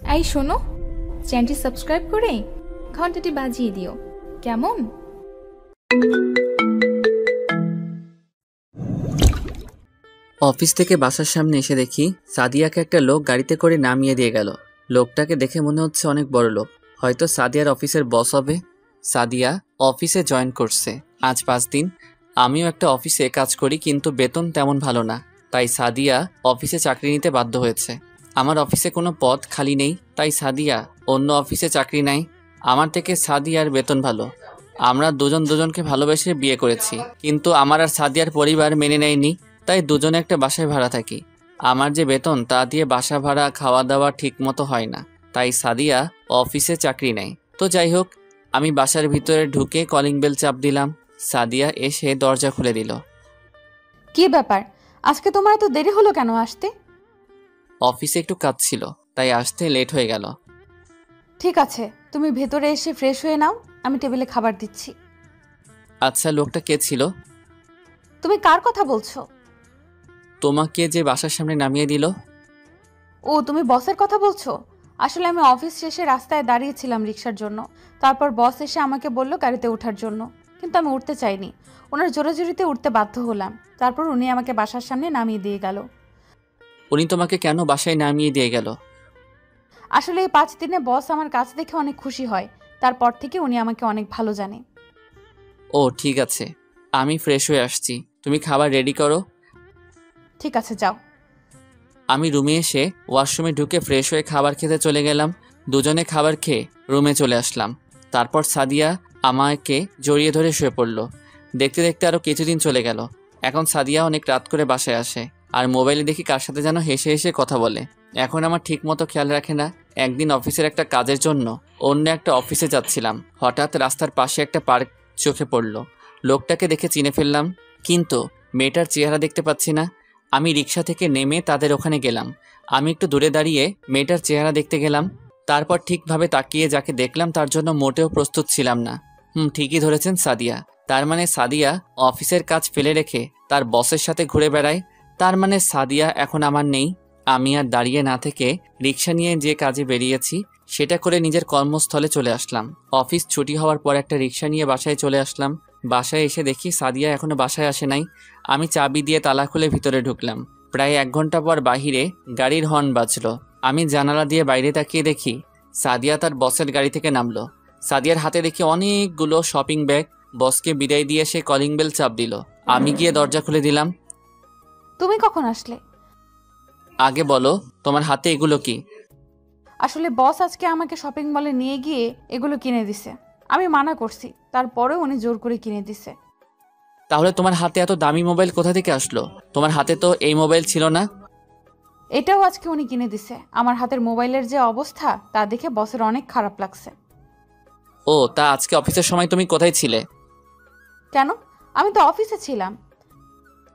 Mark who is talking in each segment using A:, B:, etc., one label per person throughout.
A: এই শোনো, চ্যানেলটি সাবস্ক্রাইব করে ঘন্টাটি বাজিয়ে দিও, কেমন?
B: অফিস থেকে বাসার সামনে এসে দেখি সাদিয়াকে একটা লোক গাড়িতে করে নামিয়ে দিয়ে গেল। লোকটাকে দেখে মনে হচ্ছে অনেক বড় লোক, হয়তো সাদিয়ার অফিসের বস হবে। সাদিয়া অফিসে জয়েন করছে আজ 5 দিন। আমিও একটা অফিসে কাজ করি, কিন্তু বেতন তেমন ভালো না, তাই সাদিয়া অফিসে চাকরি নিতে বাধ্য হয়েছে। আমার অফিসে কোনো পদ খালি নেই, তাই সাদিয়া অন্য অফিসে চাকরি নেয়। আমার থেকে সাদিয়ার বেতন ভালো। আমরা দুজন দুজনকে ভালোবেসে বিয়ে করেছি, কিন্তু আমার আর সাদিয়ার পরিবার মেনে নেয়নি, তাই দুজনে একটা বাসায় ভাড়া থাকি। আমার যে বেতন তা দিয়ে বাসা ভাড়া খাওয়া দাওয়া ঠিক মতো হয় না, তাই সাদিয়া অফিসে চাকরি নেয়। তো যাই হোক, আমি বাসার ভিতরে ঢুকে কলিং বেল চাপ দিলাম। সাদিয়া এসে দরজা খুলে দিল।
C: কি ব্যাপার, আজকে তোমার এত দেরি হলো কেন আসতে?
B: অফিসে একটু কাজ ছিল, তাই আসতে লেট হয়ে গেল।
C: ঠিক আছে, তুমি ভেতরে এসে ফ্রেশ হয়ে নাও, আমি টেবিলে খাবার দিচ্ছি।
B: আচ্ছা, লোকটা কে ছিল?
C: তুমি কার কথা বলছো?
B: তোমাকে যে বাসার সামনে নামিয়ে দিল।
C: ও, তুমি বসের কথা বলছো? আসলে আমি অফিস শেষে রাস্তায় দাঁড়িয়েছিলাম রিক্সার জন্য। তারপর বস এসে আমাকে বলল গাড়িতে ওঠার জন্য, কিন্তু আমি উঠতে চাইনি। ওনার জোরাজুরিতে উঠতে বাধ্য হলাম। তারপর উনি আমাকে বাসার সামনে নামিয়ে দিয়ে গেল।
B: উনি তোমাকে কেন বাসায় নামিয়ে দিয়ে গেল?
C: আসলে এই 5 দিনে বস আমার কাজ দেখে অনেক খুশি হয়। তারপর থেকে উনি আমাকে অনেক ভালো জানে।
B: ও ঠিক আছে, আমি ফ্রেশ হয়ে আসছি, তুমি খাবার রেডি করো।
C: ঠিক আছে, যাও।
B: আমি রুমে এসে ওয়াশরুমে ঢুকে ফ্রেশ হয়ে খাবার খেতে চলে গেলাম। দুজনে খাবার খেয়ে রুমে চলে আসলাম। তারপর সাদিয়া আমাকে জড়িয়ে ধরে শুয়ে পড়ল। দেখতে দেখতে আরও কিছুদিন চলে গেল। এখন সাদিয়া অনেক রাত করে বাসায় আসে, আর মোবাইলে দেখি কার সাথে যেন হেসে হেসে কথা বলে। এখন আমার ঠিক মতো খেয়াল রাখে না। একদিন অফিসের একটা কাজের জন্য অন্য একটা অফিসে যাচ্ছিলাম, হঠাৎ রাস্তার পাশে একটা পার্ক চোখে পড়ল। লোকটাকে দেখে চিনে ফেললাম, কিন্তু মেয়েটার চেহারা দেখতে পাচ্ছি না। আমি রিক্সা থেকে নেমে তাদের ওখানে গেলাম। আমি একটু দূরে দাঁড়িয়ে মেয়েটার চেহারা দেখতে গেলাম। তারপর ঠিকভাবে তাকিয়ে যাকে দেখলাম তার জন্য মোটেও প্রস্তুত ছিলাম না। ঠিকই ধরেছেন, সাদিয়া। তার মানে সাদিয়া অফিসের কাজ ফেলে রেখে তার বসের সাথে ঘুরে বেড়ায়। তার মানে সাদিয়া এখন আমার নেই। আমি আর দাঁড়িয়ে না থেকে রিক্সা নিয়ে যে কাজে বেরিয়েছি সেটা করে নিজের কর্মস্থলে চলে আসলাম। অফিস ছুটি হওয়ার পর একটা রিক্সা নিয়ে বাসায় চলে আসলাম। বাসায় এসে দেখি সাদিয়া এখনো বাসায় আসে নাই। আমি চাবি দিয়ে তালা খুলে ভিতরে ঢুকলাম। প্রায় 1 ঘন্টা পর বাহিরে গাড়ির হর্ন বাজলো। আমি জানালা দিয়ে বাইরে তাকিয়ে দেখি সাদিয়া তার বসের গাড়ি থেকে নামলো। সাদিয়ার হাতে দেখি অনেকগুলো শপিং ব্যাগ। বসকে বিদায় দিয়ে সে কলিং বেল চাপ দিল। আমি গিয়ে দরজা খুলে দিলাম।
C: তুমি কখন আসলে?
B: আগে বলো, তোমার হাতে এগুলো কি?
C: আসলে বস আজকে আমাকে শপিং মলে নিয়ে গিয়ে এগুলো কিনে দিছে। আমি মানা করছি, তারপরেও উনি জোর করে কিনে দিছে।
B: তাহলে তোমার হাতে এত দামি মোবাইল কোথা থেকে আসলো? তোমার হাতে তো এই মোবাইল ছিল না।
C: এটাও আজকে উনি কিনে দিছে। আমার হাতের মোবাইলের যে অবস্থা তা দেখে বসের অনেক খারাপ লাগছে।
B: ও, তা আজকে অফিসের সময় তুমি কোথায় ছিলে?
C: কেন? আমি তো অফিসে ছিলাম।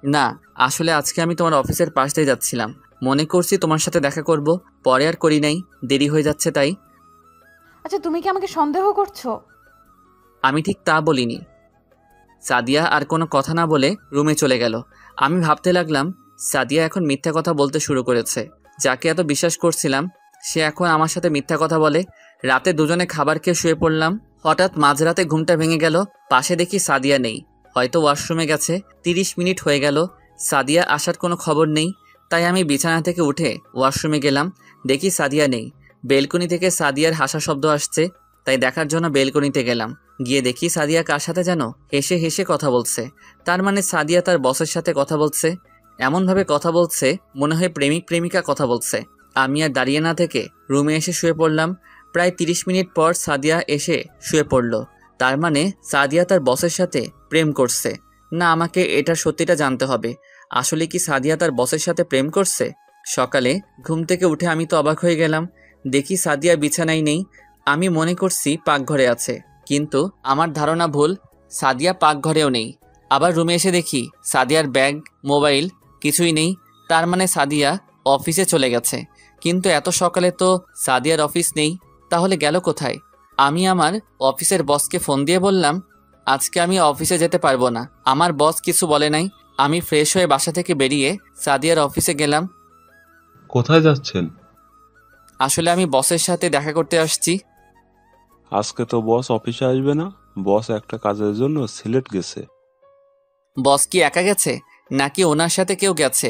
B: না, আসলে আজকে আমি তোমার অফিসের পাশ দিয়ে যাচ্ছিলাম। মনে করছি তোমার সাথে দেখা করব, পরে আর করি নাই, দেরি হয়ে যাচ্ছে তাই।
C: আচ্ছা, তুমি কি আমাকে সন্দেহ করছো?
B: আমি ঠিক তা বলিনি। সাদিয়া আর কোনো কথা না বলে রুমে চলে গেল। আমি ভাবতে লাগলাম, সাদিয়া এখন মিথ্যা কথা বলতে শুরু করেছে। যাকে এত বিশ্বাস করছিলাম সে এখন আমার সাথে মিথ্যা কথা বলে। রাতে দুজনে খাবার খেয়ে শুয়ে পড়লাম। হঠাৎ মাঝরাতে ঘুমটা ভেঙে গেল। পাশে দেখি সাদিয়া নেই, হয়তো ওয়াশরুমে গেছে। 30 মিনিট হয়ে গেল, সাদিয়া আসার কোনো খবর নেই। তাই আমি বিছানা থেকে উঠে ওয়াশরুমে গেলাম। দেখি সাদিয়া নেই। বেলকনি থেকে সাদিয়ার হাসা শব্দ আসছে, তাই দেখার জন্য বেলকনিতে গেলাম। গিয়ে দেখি সাদিয়া কার সাথে যেন হেসে হেসে কথা বলছে। তার মানে সাদিয়া তার বসের সাথে কথা বলছে। এমনভাবে কথা বলছে মনে হয় প্রেমিক প্রেমিকা কথা বলছে। আমি আর দাঁড়িয়ে না থেকে রুমে এসে শুয়ে পড়লাম। প্রায় 30 মিনিট পর সাদিয়া এসে শুয়ে পড়ল। তার মানে সাদিয়া তার বসের সাথে প্রেম করছে। না, আমাকে এটার সত্যিটা জানতে হবে। আসলে কি সাদিয়া তার বসের সাথে প্রেম করছে? সকালে ঘুম থেকে উঠে আমি তো অবাক হয়ে গেলাম। দেখি সাদিয়া বিছানায় নেই। আমি মনে করছি পাকঘরে আছে, কিন্তু আমার ধারণা ভুল। সাদিয়া পাকঘরেও নেই। আবার রুমে এসে দেখি সাদিয়ার ব্যাগ, মোবাইল কিছুই নেই। তার মানে সাদিয়া অফিসে চলে গেছে। কিন্তু এত সকালে তো সাদিয়ার অফিস নেই, তাহলে গেল কোথায়? আমি আমার অফিসের বসকে ফোন দিয়ে বললাম, আজকে আমি অফিসে যেতে পারবো না। আমার বস কিছু বলে নাই। আমি ফ্রেশ হয়ে বাসা থেকে বেরিয়ে সাদিয়ার অফিসে গেলাম।
D: কোথায় যাচ্ছেন?
B: আসলে আমি বসের সাথে দেখা করতে আসছি।
D: আজকে তো বস অফিসে আসবে না। বস একটা কাজের জন্য সিলেট গেছে।
B: বস কি একা গেছে নাকি ওনার সাথে কেউ গেছে?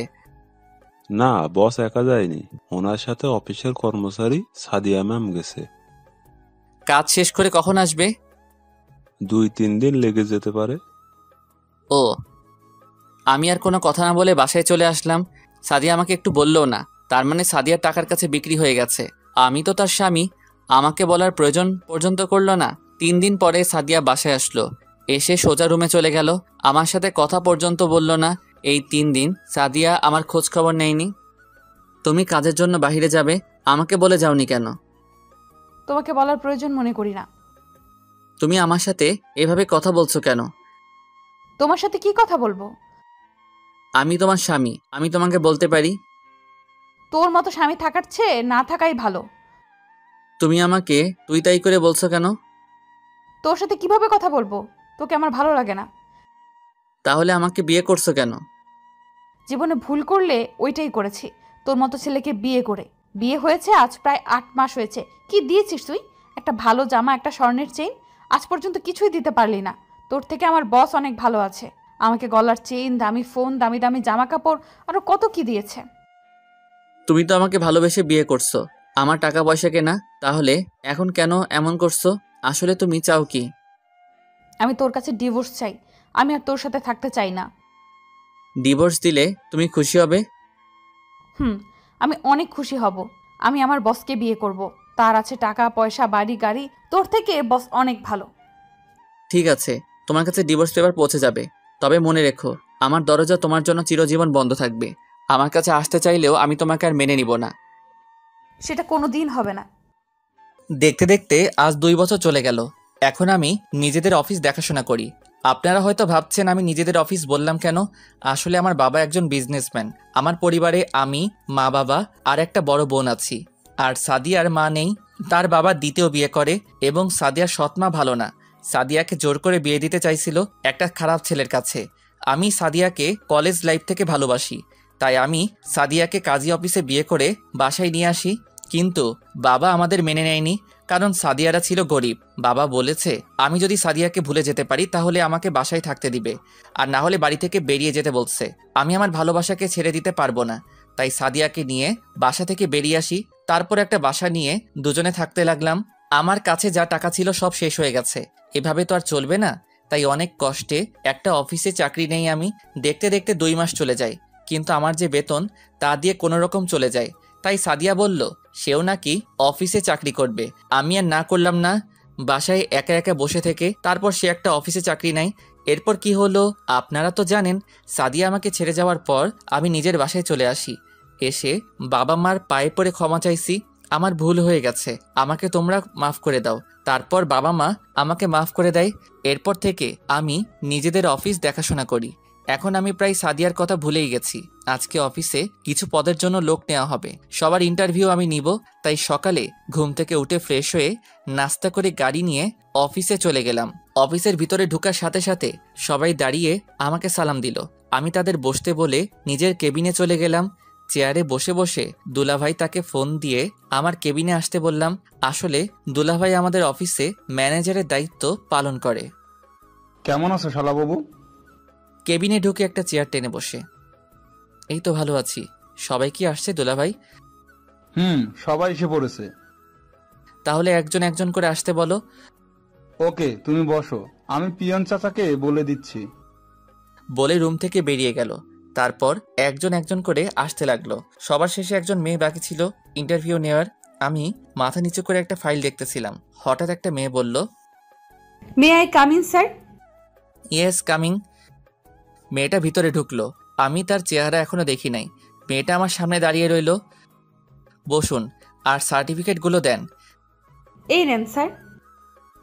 D: না, বস একা যায়নি, ওনার সাথে অফিসের কর্মচারী সাদিয়া ম্যাম গেছে।
B: কাজ শেষ করে কখন আসবে?
D: 2-3 দিন লেগে যেতে পারে।
B: ও, আমি আর কোনো কথা না বলে বাসায় চলে আসলাম। সাদিয়া আমাকে একটু বললো না, তার মানে সাদিয়ার টাকার কাছে বিক্রি হয়ে গেছে। আমি তো তার স্বামী, আমাকে বলার প্রয়োজন পর্যন্ত করলো না। 3 দিন পরে সাদিয়া বাসায় আসলো, এসে সোজা রুমে চলে গেল, আমার সাথে কথা পর্যন্ত বলল না। এই 3 দিন সাদিয়া আমার খোঁজ খবর নেয়নি। তুমি কাজের জন্য বাইরে যাবে, আমাকে বলে যাওনি কেন?
C: তোমাকে বলার প্রয়োজন মনে করি না।
B: তুমি আমার সাথে এভাবে কথা বলছো কেন?
C: তোমার সাথে কি কথা বলবো?
B: আমি তোমার স্বামী, আমি তোমাকে বলতে পারি।
C: তোর মতো স্বামী থাকার চেয়ে না থাকাই ভালো।
B: তুমি আমাকে তুই তাই করে বলছো কেন?
C: তোর সাথে কিভাবে কথা বলবো? তোকে আমার ভালো লাগে না।
B: তাহলে আমাকে বিয়ে করছো কেন?
C: জীবনে ভুল করলে ওইটাই করেছি, তোর মতো ছেলেকে বিয়ে করে। বিয়ে হয়েছে আজ প্রায় 8 মাস হয়েছে। কি দিয়েছিস তুই? একটা ভালো জামা, একটা স্বর্ণের চেইন, আজ পর্যন্ত কিছুই দিতে পারলি না। তোর থেকে আমার বস অনেক ভালো আছে, আমাকে গলার চেইন, দামি ফোন, দামি দামি জামা কাপড়, আরো কত কি দিয়েছে।
B: তুমি তো আমাকে ভালোবেসে বিয়ে করছো, আমার টাকা পয়সা কেনা, তাহলে এখন কেন এমন করছো? আসলে তুমি চাও কি?
C: আমি তোর কাছে ডিভোর্স চাই। আমি আর তোর সাথে থাকতে চাই না।
B: ডিভোর্স দিলে তুমি খুশি হবে?
C: আমি অনেক খুশি হব। আমি আমার বসকে বিয়ে করব। তার আছে টাকা পয়সা, বাড়ি গাড়ি। তোর থেকে বস অনেক ভালো।
B: ঠিক আছে, তোমার কাছে ডিভোর্স পেপার পৌঁছে যাবে। তবে মনে রেখো, আমার দরজা তোমার জন্য চিরজীবন বন্ধ থাকবে। আমার কাছে আসতে চাইলেও আমি তোমাকে আর মেনে নিব না।
C: সেটা কোনো দিন হবে না।
B: দেখতে দেখতে আজ 2 বছর চলে গেল। এখন আমি নিজেদের অফিস দেখাশোনা করি। আপনারা হয়তো ভাবছেন আমি নিজেদের অফিস বললাম কেন। আসলে আমার বাবা একজন বিজনেসম্যান। আমার পরিবারে আমি, মা, বাবা আর একটা বড় বোন আছি। আর সাদিয়ার মা নেই, তার বাবা দ্বিতীয় বিয়ে করে এবং সাদিয়ার সৎ মা ভালো না। সাদিয়াকে জোর করে বিয়ে দিতে চাইছিল একটা খারাপ ছেলের কাছে। আমি সাদিয়াকে কলেজ লাইফ থেকে ভালোবাসি, তাই আমি সাদিয়াকে কাজী অফিসে বিয়ে করে বাসায় নিয়ে আসি। কিন্তু বাবা আমাদের মেনে নেয়নি, কারণ সাদিয়ারা ছিল গরিব। বাবা বলেছে আমি যদি সাদিয়াকে ভুলে যেতে পারি তাহলে আমাকে বাসায় থাকতে দিবে, আর না হলে বাড়ি থেকে বেরিয়ে যেতে বলছে। আমি আমার ভালোবাসাকে ছেড়ে দিতে পারবো না, তাই সাদিয়াকে নিয়ে বাসা থেকে বেরিয়ে আসি। তারপর একটা বাসা নিয়ে দুজনে থাকতে লাগলাম। আমার কাছে যা টাকা ছিল সব শেষ হয়ে গেছে, এভাবে তো আর চলবে না। তাই অনেক কষ্টে একটা অফিসে চাকরি নেই আমি। দেখতে দেখতে 2 মাস চলে যায়, কিন্তু আমার যে বেতন তা দিয়ে কোনো রকম চলে যায়। তাই সাদিয়া বলল সেও নাকি অফিসে চাকরি করবে। আমি আর না করলাম না, বাসায় একা একা বসে থেকে তারপর সে একটা অফিসে চাকরি নেয়। এরপর কি হলো আপনারা তো জানেন। সাদিয়া আমাকে ছেড়ে যাওয়ার পর আমি নিজের বাসায় চলে আসি। এসে বাবা মার পায়ে পড়ে ক্ষমা চাইছি, আমার ভুল হয়ে গেছে, আমাকে তোমরা মাফ করে দাও। তারপর বাবা মা আমাকে মাফ করে দেয়। এরপর থেকে আমি নিজেদের অফিস দেখাশোনা করি। এখন আমি প্রায় সাদিয়ার কথা ভুলেই গেছি। আজকে অফিসে কিছু পদের জন্য লোক নেওয়া হবে, সবার ইন্টারভিউ আমি নিব। তাই সকালে ঘুম থেকে উঠে ফ্রেশ হয়ে নাস্তা করে গাড়ি নিয়ে অফিসে চলে গেলাম। অফিসের ভিতরে ঢোকার সাথে সাথে সবাই দাঁড়িয়ে আমাকে সালাম দিল। আমি তাদের বসতে বলে নিজের কেবিনে চলে গেলাম। চেয়ারে বসে বসে দুলাভাই তাকে ফোন দিয়ে আমার কেবিনে আসতে বললাম। আসলে দুলাভাই আমাদের অফিসে ম্যানেজারের দায়িত্ব পালন করে।
E: কেমন আছো শালাবাবু?
B: কেবিনে ঢুকে একটা চেয়ার টেনে বসে, এই তো ভালো আছি। সবাই কি আসছে দুলাভাই?
E: সবাই এসে পড়েছে।
B: তাহলে একজন একজন করে আসতে বলো।
E: ওকে, তুমি বসো, আমি পিয়ন চাচাকে বলে দিচ্ছি।
B: বলে রুম থেকে বেরিয়ে গেল। তারপর একজন একজন করে আসতে লাগলো। সবার শেষে একজন মেয়ে বাকি ছিল ইন্টারভিউ নেওয়ার। আমি মাথা নিচু করে একটা ফাইল দেখতেছিলাম। হঠাৎ একটা মেয়ে বলল,
C: may I come in sir?
B: Yes, coming. মেয়েটা ভিতরে ঢুকলো। আমি তার চেহারা এখনো দেখি নাই। মেয়েটা আমার সামনে দাঁড়িয়ে রইল। বসুন, আর সার্টিফিকেটগুলো দেন।
C: এই নেন স্যার।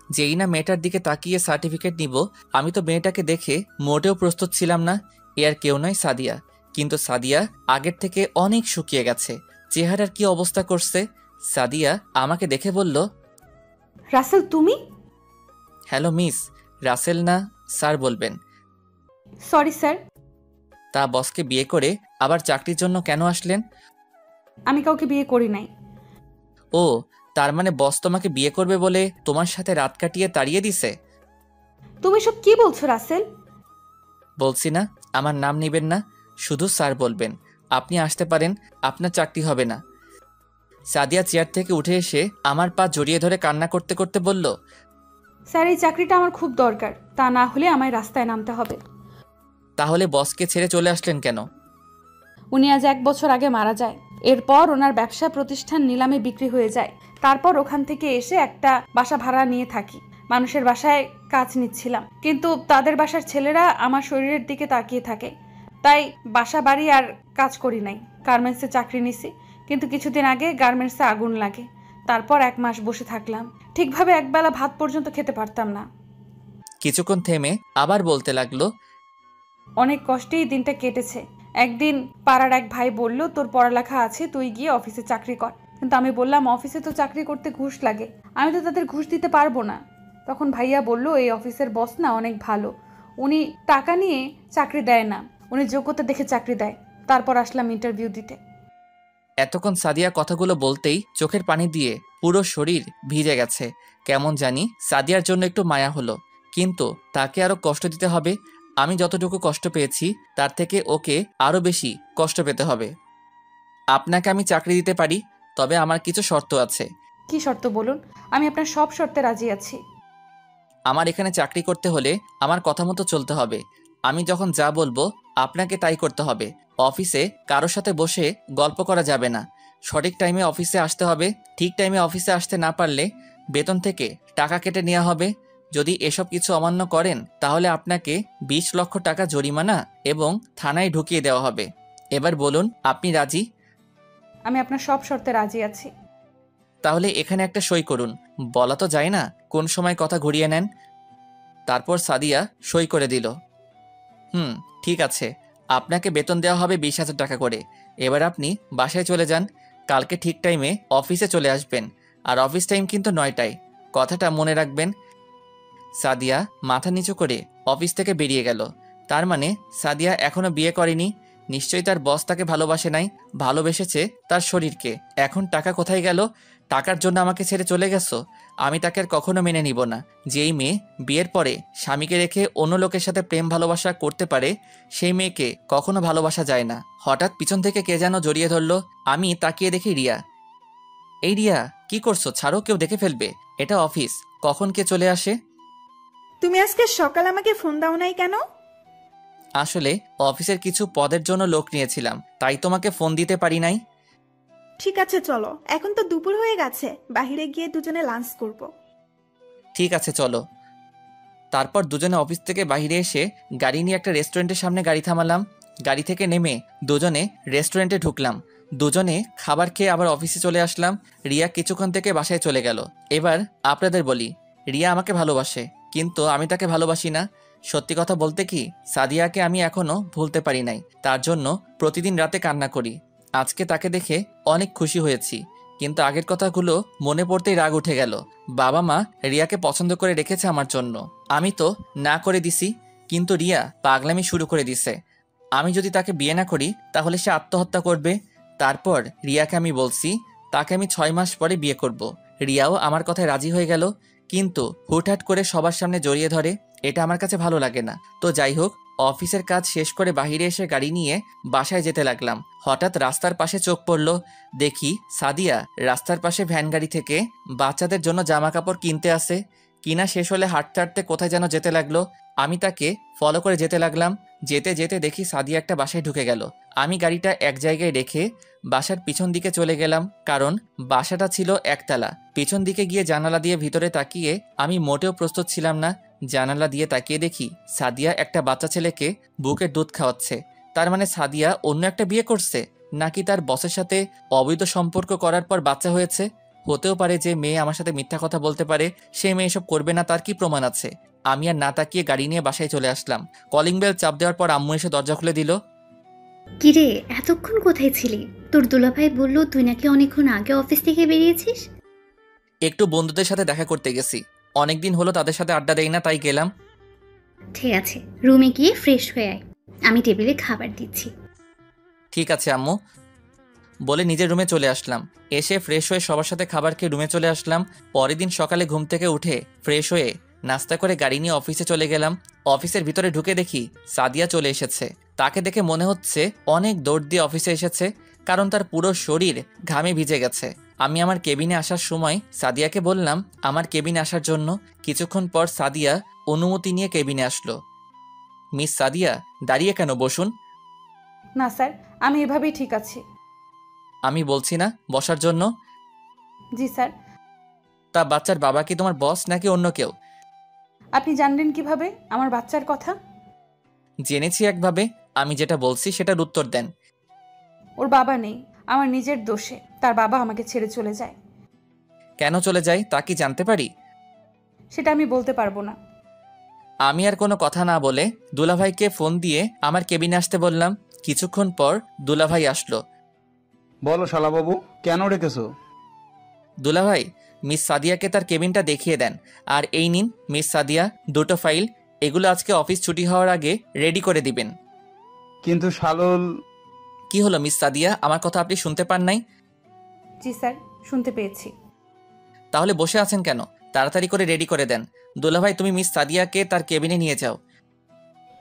B: যেই না মেয়েটার দিকে তাকিয়ে সার্টিফিকেট নিব, আমি তো মেয়েটাকে দেখে মোটেও প্রস্তুত ছিলাম না। এ আর কেউ নয়, সাদিয়া। কিন্তু সাদিয়া আগের থেকে অনেক শুকিয়ে গেছে, চেহারার কি অবস্থা করছে। সাদিয়া আমাকে দেখে বলল,
C: রাসেল তুমি?
B: Hello miss. রাসেল না, স্যার বলবেন।
C: Sorry sir.
B: তা বসকে বিয়ে করে আবার চাকরির জন্য কেন আসলেন?
C: আমি কাউকে বিয়ে করি নাই।
B: ও, তার মানে বস তোমাকে বিয়ে করবে বলে তোমার সাথে রাত কাটিয়ে তাড়িয়ে দিছে?
C: তুমি সব কি বলছো রাসেল?
B: বলছি না আমার নাম নেবেন না, শুধু স্যার বলবেন। আপনি আসতে পারেন, আপনার চাকরি হবে না। সাদিয়া চেয়ার থেকে উঠে এসে আমার পা জড়িয়ে ধরে কান্না করতে করতে বলল,
C: স্যার, এই চাকরিটা আমার খুব দরকার, তা না হলে আমায় রাস্তায় নামতে হবে।
B: তাহলে বসকে ছেড়ে চলে আসলেন কেন?
C: উনি আজ 1 বছর আগে মারা যায়। এরপর ওনার ব্যবসা প্রতিষ্ঠান নিলামে বিক্রি হয়ে যায়। তারপর ওখান থেকে এসে একটা বাসা ভাড়া নিয়ে থাকি। মানুষের বাসায় কাজ নিচ্ছিলাম, কিন্তু তাদের বাসার ছেলেরা আমার শরীরের দিকে তাকিয়ে থাকে, তাই বাসা বাড়ি আর কাজ করি নাই। গার্মেন্টসে চাকরি নিছি, কিন্তু কিছুদিন আগে গার্মেন্টসে আগুন লাগে। তারপর 1 মাস বসে থাকলাম, ঠিকভাবে একবেলা ভাত পর্যন্ত খেতে পারতাম না।
B: কিছুক্ষণ থেমে আবার বলতে লাগলো,
C: অনেক কষ্টেই দিনটা কেটেছে। একদিন পাড়ার এক ভাই বলল, তোর পড়ালেখা আছে, তুই গিয়ে অফিসে চাকরি কর। কিন্তু আমি বললাম, অফিসে তো চাকরি করতে ঘুষ লাগে, আমি তো তাদের ঘুষ দিতে পারবো না। তখন ভাইয়া বলল, এই অফিসের বস না অনেক ভালো, উনি টাকা নিয়ে চাকরি দেয় না, উনি যোগ্যতা দেখে চাকরি দেয়। তারপর আসলাম ইন্টারভিউ দিতে।
B: এতক্ষণ সাদিয়া কথাগুলো বলতেই চোখের পানি দিয়ে পুরো শরীর ভিজে গেছে। কেমন জানি সাদিয়ার জন্য একটু মায়া হলো, কিন্তু তাকে আরো কষ্ট দিতে হবে। আমি যতটুকু কষ্ট পেয়েছি তার থেকে ওকে আরো বেশি কষ্ট পেতে হবে। আপনাকে আমি চাকরি দিতে পারি, তবে আমার কিছু শর্ত আছে।
C: কি শর্ত বলুন? আমি আপনার সব শর্তে রাজি আছি।
B: আমার এখানে চাকরি করতে হলে আমার কথা মতো চলতে হবে। আমি যখন যা বলবো আপনাকে তাই করতে হবে। অফিসে কারোর সাথে বসে গল্প করা যাবে না। সঠিক টাইমে অফিসে আসতে হবে। ঠিক টাইমে অফিসে আসতে না পারলে বেতন থেকে টাকা কেটে নেওয়া হবে। যদি এসব কিছু অমান্য করেন তাহলে আপনাকে 20 লক্ষ টাকা জরিমানা এবং থানায় ঢুকিয়ে দেওয়া হবে। এবার বলুন, আপনি রাজি?
C: আমি আপনার সব শর্তে রাজি আছি।
B: তাহলে এখানে একটা সই করুন। বলা তো যায় না কোন সময় কথা ঘুরিয়ে নেন। তারপর সাদিয়া সই করে দিল। ঠিক আছে, আপনাকে বেতন দেওয়া হবে 20,000 টাকা করে। এবার আপনি বাসায় চলে যান। কালকে ঠিক টাইমে অফিসে চলে আসবেন, আর অফিস টাইম কিন্তু 9টায়। কথাটা মনে রাখবেন। সাদিয়া মাথা নিচু করে অফিস থেকে বেরিয়ে গেল। তার মানে সাদিয়া এখনো বিয়ে করেনি। নিশ্চয়ই তার বস তাকে ভালোবাসে নাই, ভালোবেসেছে তার শরীরকে। এখন টাকা কোথায় গেল? টাকার জন্য আমাকে ছেড়ে চলে গেছো? আমি তাকে আর কখনো মেনে নিব না। যেই মেয়ে বিয়ের পরে স্বামীকে রেখে অন্য লোকের সাথে প্রেম ভালোবাসা করতে পারে, সেই মেয়েকে কখনো ভালোবাসা যায় না। হঠাৎ পিছন থেকে কে যেন জড়িয়ে ধরলো। আমি তাকিয়ে দেখি রিয়া। এই রিয়া, কি করছো? ছাড়ো, কেউ দেখে ফেলবে। এটা অফিস, কখন কে চলে আসে।
F: তুমি আজকে সকাল আমাকে ফোন দাও নাই কেন?
B: আসলে অফিসের কিছু পদের জন্য লোক নিয়েছিলাম, তাই তোমাকে ফোন দিতে পারি নাই।
F: ঠিক আছে চলো, এখন তো দুপুর হয়ে গেছে, বাইরে গিয়ে দুজনে লাঞ্চ করব।
B: ঠিক আছে চলো। তারপর দুজনে অফিস থেকে বাইরে এসে গাড়ি নিয়ে একটা রেস্টুরেন্টের সামনে গাড়ি থামালাম। গাড়ি থেকে নেমে দুজনে রেস্টুরেন্টে ঢুকলাম। দুজনে খাবার খেয়ে আবার অফিসে চলে আসলাম। রিয়া কিছুক্ষণ থেকে বাসায় চলে গেল। এবার আপনাদের বলি, রিয়া আমাকে ভালোবাসে, কিন্তু আমি তাকে ভালোবাসি না। সত্যি কথা বলতে কি, সাদিয়াকে আমি এখনো ভুলতে পারি নাই। তার জন্য প্রতিদিন রাতে কান্না করি। আজকে তাকে দেখে অনেক খুশি হয়েছি, কিন্তু আগের কথাগুলো মনে পড়তেই রাগ উঠে গেল। বাবা মা রিয়াকে পছন্দ করে রেখেছে আমার জন্য, আমি তো না করে দিছি, কিন্তু রিয়া পাগলামি শুরু করে দিছে। আমি যদি তাকে বিয়ে না করি তাহলে সে আত্মহত্যা করবে। তারপর রিয়াকে আমি বলছি তাকে আমি 6 মাস পরে বিয়ে করব। রিয়াও আমার কথায় রাজি হয়ে গেল, কিন্তু হুটহাট করে সবার সামনে জড়িয়ে ধরে। এটা আমার কাছে ভালো লাগে না। তো যাই হোক, অফিসের কাজ শেষ করে বাইরে এসে গাড়ি নিয়ে বাসায় যেতে লাগলাম। হঠাৎ রাস্তার পাশে চোখ পড়ল। দেখি সাদিয়া রাস্তার পাশে ভ্যান গাড়ি থেকে বাচ্চাদের জন্য জামা কাপড় কিনতে আসে। কিনা শেষ হলে হাঁটতে হাঁটতে কোথায় যেন যেতে লাগলো। আমি তাকে ফলো করে যেতে লাগলাম। যেতে যেতে দেখি সাদিয়া একটা বাসায় ঢুকে গেল। আমি গাড়িটা এক জায়গায় রেখে বাসার পিছন দিকে চলে গেলাম, কারণ বাসাটা ছিল একতলা। পিছন দিকে গিয়ে জানালা দিয়ে ভিতরে তাকিয়ে আমি মোটেও প্রস্তুত ছিলাম না। জানালা দিয়ে তাকিয়ে দেখি সাদিয়া একটা বাচ্চা ছেলেকে বুকের দুধ খাওয়াচ্ছে। তার মানে সাদিয়া অন্য একটা বিয়ে করছে, নাকি তার বসের সাথে অবৈধ সম্পর্ক করার পর বাচ্চা হয়েছে। হতেও পারে যে মেয়ে আমার সাথে মিথ্যা কথা বলতে পারে, সেই মেয়ে এসব করবে না, তার কি প্রমাণ আছে? আমি আর না তাকিয়ে গাড়ি নিয়ে বাসায় চলে আসলাম। কলিং বেল চাপ দেওয়ার পর আম্মু এসে দরজা খুলে দিল।
G: কিরে, এতক্ষণ কোথায় ছিলি? তোর দুলাভাই বলল তুই নাকি অনেকক্ষণ আগে অফিস থেকে বেরিয়েছিস।
B: একটু বন্ধুদের সাথে দেখা করতে গেছি, অনেকদিন হলো তাদের সাথে আড্ডা দেই না, তাই গেলাম।
G: ঠিক আছে, রুমে গিয়ে ফ্রেশ হয়ে আয়, আমি টেবিলে খাবার দিচ্ছি।
B: ঠিক আছে আম্মু। বলে নিজের রুমে চলে আসলাম। এসে ফ্রেশ হয়ে সবার সাথে খাবার খেয়ে রুমে চলে আসলাম। পরের দিন সকালে ঘুম থেকে উঠে ফ্রেশ হয়ে নাস্তা করে গাড়ি নিয়ে অফিসে চলে গেলাম। অফিসের ভিতরে ঢুকে দেখি সাদিয়া চলে এসেছে। তাকে দেখে মনে হচ্ছে অনেক দৌড় দিয়ে অফিসে এসেছে, কারণ তার পুরো শরীর ঘামে ভিজে গেছে। আমি আমার কেবিনে আসার সময় সাদিয়াকে বললাম আমার কেবিনে আসার জন্য। কিছুক্ষণ পর সাদিয়া অনুমতি নিয়ে কেবিনে আসলো। মিস সাদিয়া, দাঁড়িয়ে কেন, বসুন।
C: না স্যার, আমি এভাবেই ঠিক আছি।
B: আমি বলছি না বসার জন্য?
C: জি স্যার।
B: তা বাচ্চার বাবা কি তোমার বস নাকি অন্য কেউ?
C: আপনি জানলেন কিভাবে আমার বাচ্চার কথা?
B: জেনেছি একভাবে, আমি যেটা বলছি সেটার উত্তর দেন।
C: ওর বাবা নেই, আমার নিজের দোষে তার বাবা আমাকে ছেড়ে চলে যায়।
B: কেন চলে যায় তা কি জানতে পারি?
C: সেটা আমি বলতে পারবো না।
B: আমি আর কোনো কথা না বলে দুলাভাইকে ফোন দিয়ে আমার কেবিনে আসতে বললাম। কিছুক্ষণ পর দুলাভাই আসলো।
E: বলো শালাবাবু, কেন রেখেছো?
B: দুলাভাই, মিস সাদিয়াকে তার কেবিনটা দেখিয়ে দেন। আর এই নিন মিস সাদিয়া, দুটো ফাইল। এগুলো আজকে অফিস ছুটি হওয়ার আগে রেডি করে দিবেন।
E: কিন্তু শালুল।
B: কি হলো মিস সাদিয়া, আমার কথা আপনি শুনতে পান নাই?
C: জি স্যার, শুনতে পেয়েছি।
B: তাহলে বসে আছেন কেন? তাড়াতাড়ি করে রেডি করে দেন। দুলাভাই, তুমি মিস সাদিয়াকে তার কেবিনে নিয়ে যাও।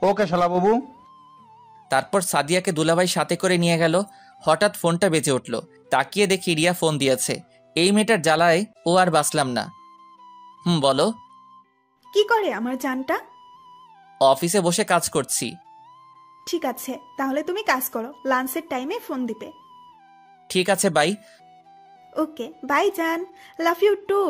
E: ওকে শালাবাবু।
B: তারপর সাদিয়াকে দুলাভাই সাথে করে নিয়ে গেল। হঠাৎ ফোনটা বেজে উঠল। তাকিয়ে দেখি রিয়া ফোন দিয়েছে। এই মেয়েটার জ্বালায় ও আর বাঁচলাম না। বলো।
F: কি করে আমার জানটা?
B: অফিসে বসে কাজ করছি।
F: ঠিক আছে, তাহলে তুমি কাজ করো, লাঞ্চের টাইমে ফোন দিবে।
B: ঠিক আছে, বাই।
F: ওকে বাই জান, লাভ ইউ টু।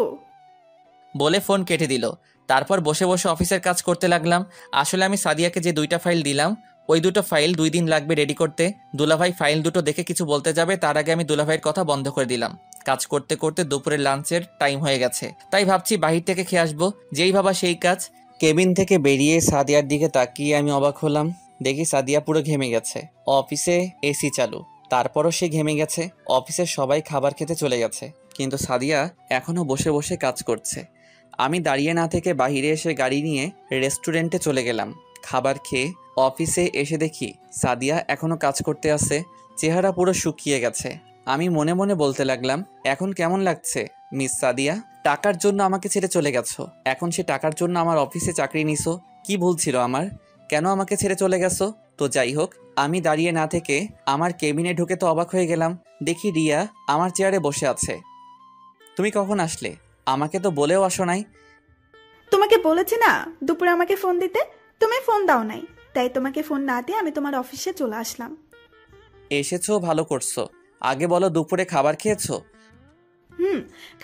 B: বলে ফোন কেটে দিল। তারপর বসে বসে অফিসের কাজ করতে লাগলাম। আসলে আমি সাদিয়াকে যে 2টা ফাইল দিলাম, ওই 2টো ফাইল 2 দিন লাগবে রেডি করতে। দুলাভাই ফাইল দুটো দেখে কিছু বলতে যাবে, তার আগে আমি দুলাভাইয়ের কথা বন্ধ করে দিলাম। কাজ করতে করতে দুপুরের লাঞ্চের টাইম হয়ে গেছে, তাই ভাবছি বাহির থেকে খেয়ে আসবো। যেই ভাবা সেই কাজ। কেবিন থেকে বেরিয়ে সাদিয়ার দিকে তাকিয়ে আমি অবাক হলাম। দেখি সাদিয়া পুরো ঘেমে গেছে। অফিসে এসি চালু, তারপরও সে ঘেমে গেছে। অফিসের সবাই খাবার খেতে চলে গেছে, কিন্তু সাদিয়া এখনো বসে বসে কাজ করছে। আমি দাঁড়িয়ে না থেকে বাইরে এসে গাড়ি নিয়ে রেস্টুরেন্টে চলে গেলাম। খাবার খেয়ে অফিসে এসে দেখি সাদিয়া এখনো কাজ করতে আছে। চেহারা পুরো শুকিয়ে গেছে। আমি মনে মনে বলতে লাগলাম, এখন কেমন লাগছে মিস সাদিয়া? টাকার জন্য আমাকে ছেড়ে চলে গেছো, এখন সে টাকার জন্য আমার অফিসে চাকরি নিছো। কি ভুল ছিল আমার? কেন আমাকে ছেড়ে চলে গেছো? তো যাই হোক, আমি দাঁড়িয়ে না থেকে আমার কেবিনে ঢুকে তো অবাক হয়ে গেলাম। দেখি রিয়া আমার চেয়ারে বসে আছে। তুমি কখন আসলে? আমাকে তো বলেও আসো নাই।
F: তোমাকে বলেছি না দুপুরে আমাকে ফোন দিতে, তুমি ফোন দাও নাই, তাই তোমাকে ফোন না দিয়ে আমি তোমার অফিসে চলে আসলাম।
B: এসেছো, ভালো করছো। আগে বলো দুপুরে খাবার খেয়েছো?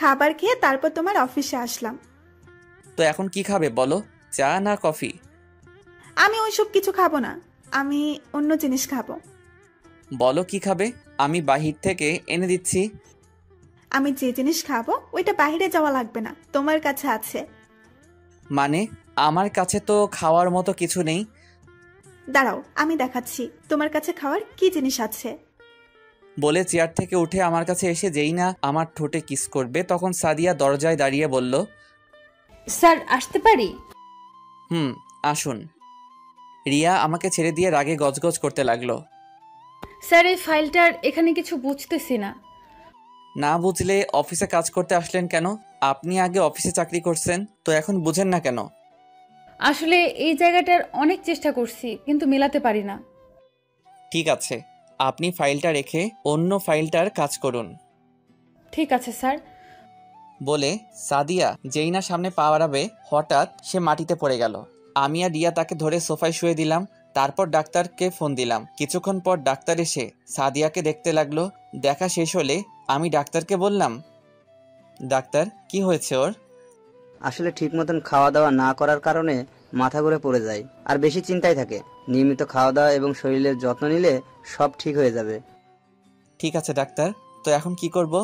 F: খাবার খেয়ে তারপর তোমার অফিসে আসলাম।
B: তো এখন কি খাবে বলো, চা না কফি?
F: আমি ওইসব কিছু খাবো না, আমি অন্য জিনিস খাবো।
B: বলো কি খাবে, আমি বাহির থেকে এনে দিচ্ছি।
F: আমি যে জিনিস খাবো ওইটা বাইরে যাওয়া লাগবে না, তোমার কাছে আছে।
B: মানে আমার কাছে তো খাওয়ার মতো কিছু নেই।
F: দাঁড়াও, আমি দেখাচ্ছি তোমার কাছে খাওয়ার কি জিনিস আছে।
B: বলে চেয়ার থেকে উঠে আমার কাছে এসে যেই না আমার ঠোঁটে কিস করবে, তখন সাদিয়া দরজায় দাঁড়িয়ে বলল,
C: স্যার আসতে পারি?
B: আসুন। রিয়া আমাকে ছেড়ে দিয়ে রাগে গজগজ করতে লাগলো।
C: স্যার এই ফাইলটার এখানে কিছু বুঝতেছি না।
B: না বুঝলে অফিসে কাজ করতে আসলেন কেন? আপনি আগে অফিসে চাকরি করছেন, তো এখন বুঝেন না কেন?
C: আসলে এই জায়গাটার অনেক চেষ্টা করছি, কিন্তু মেলাতে পারি না।
B: ঠিক আছে, আপনি ফাইলটা রেখে অন্য ফাইলটার কাজ করুন।
C: ঠিক আছে স্যার।
B: বলে সাদিয়া যেই না সামনে পা বাড়াবে, হঠাৎ সে মাটিতে পড়ে গেল। আমি আর রিয়া তাকে ধরে সোফায় শুয়ে দিলাম। তারপর ডাক্তারকে ফোন দিলাম। কিছুক্ষণ পর ডাক্তার এসে সাদিয়াকে দেখতে লাগলো। দেখা শেষ হলে আমি ডাক্তারকে বললাম, ডাক্তার কি হয়েছে ওর?
H: আসলে ঠিক মতন খাওয়া দাওয়া না করার কারণে মাথা ঘুরে পড়ে যায় আর বেশি চিন্তায় থাকে। নিয়মিত খাওয়া দাওয়া এবং শরীরের যত্ন নিলে সব ঠিক হয়ে যাবে।
B: ঠিক আছে ডাক্তার, তো এখন কি করব?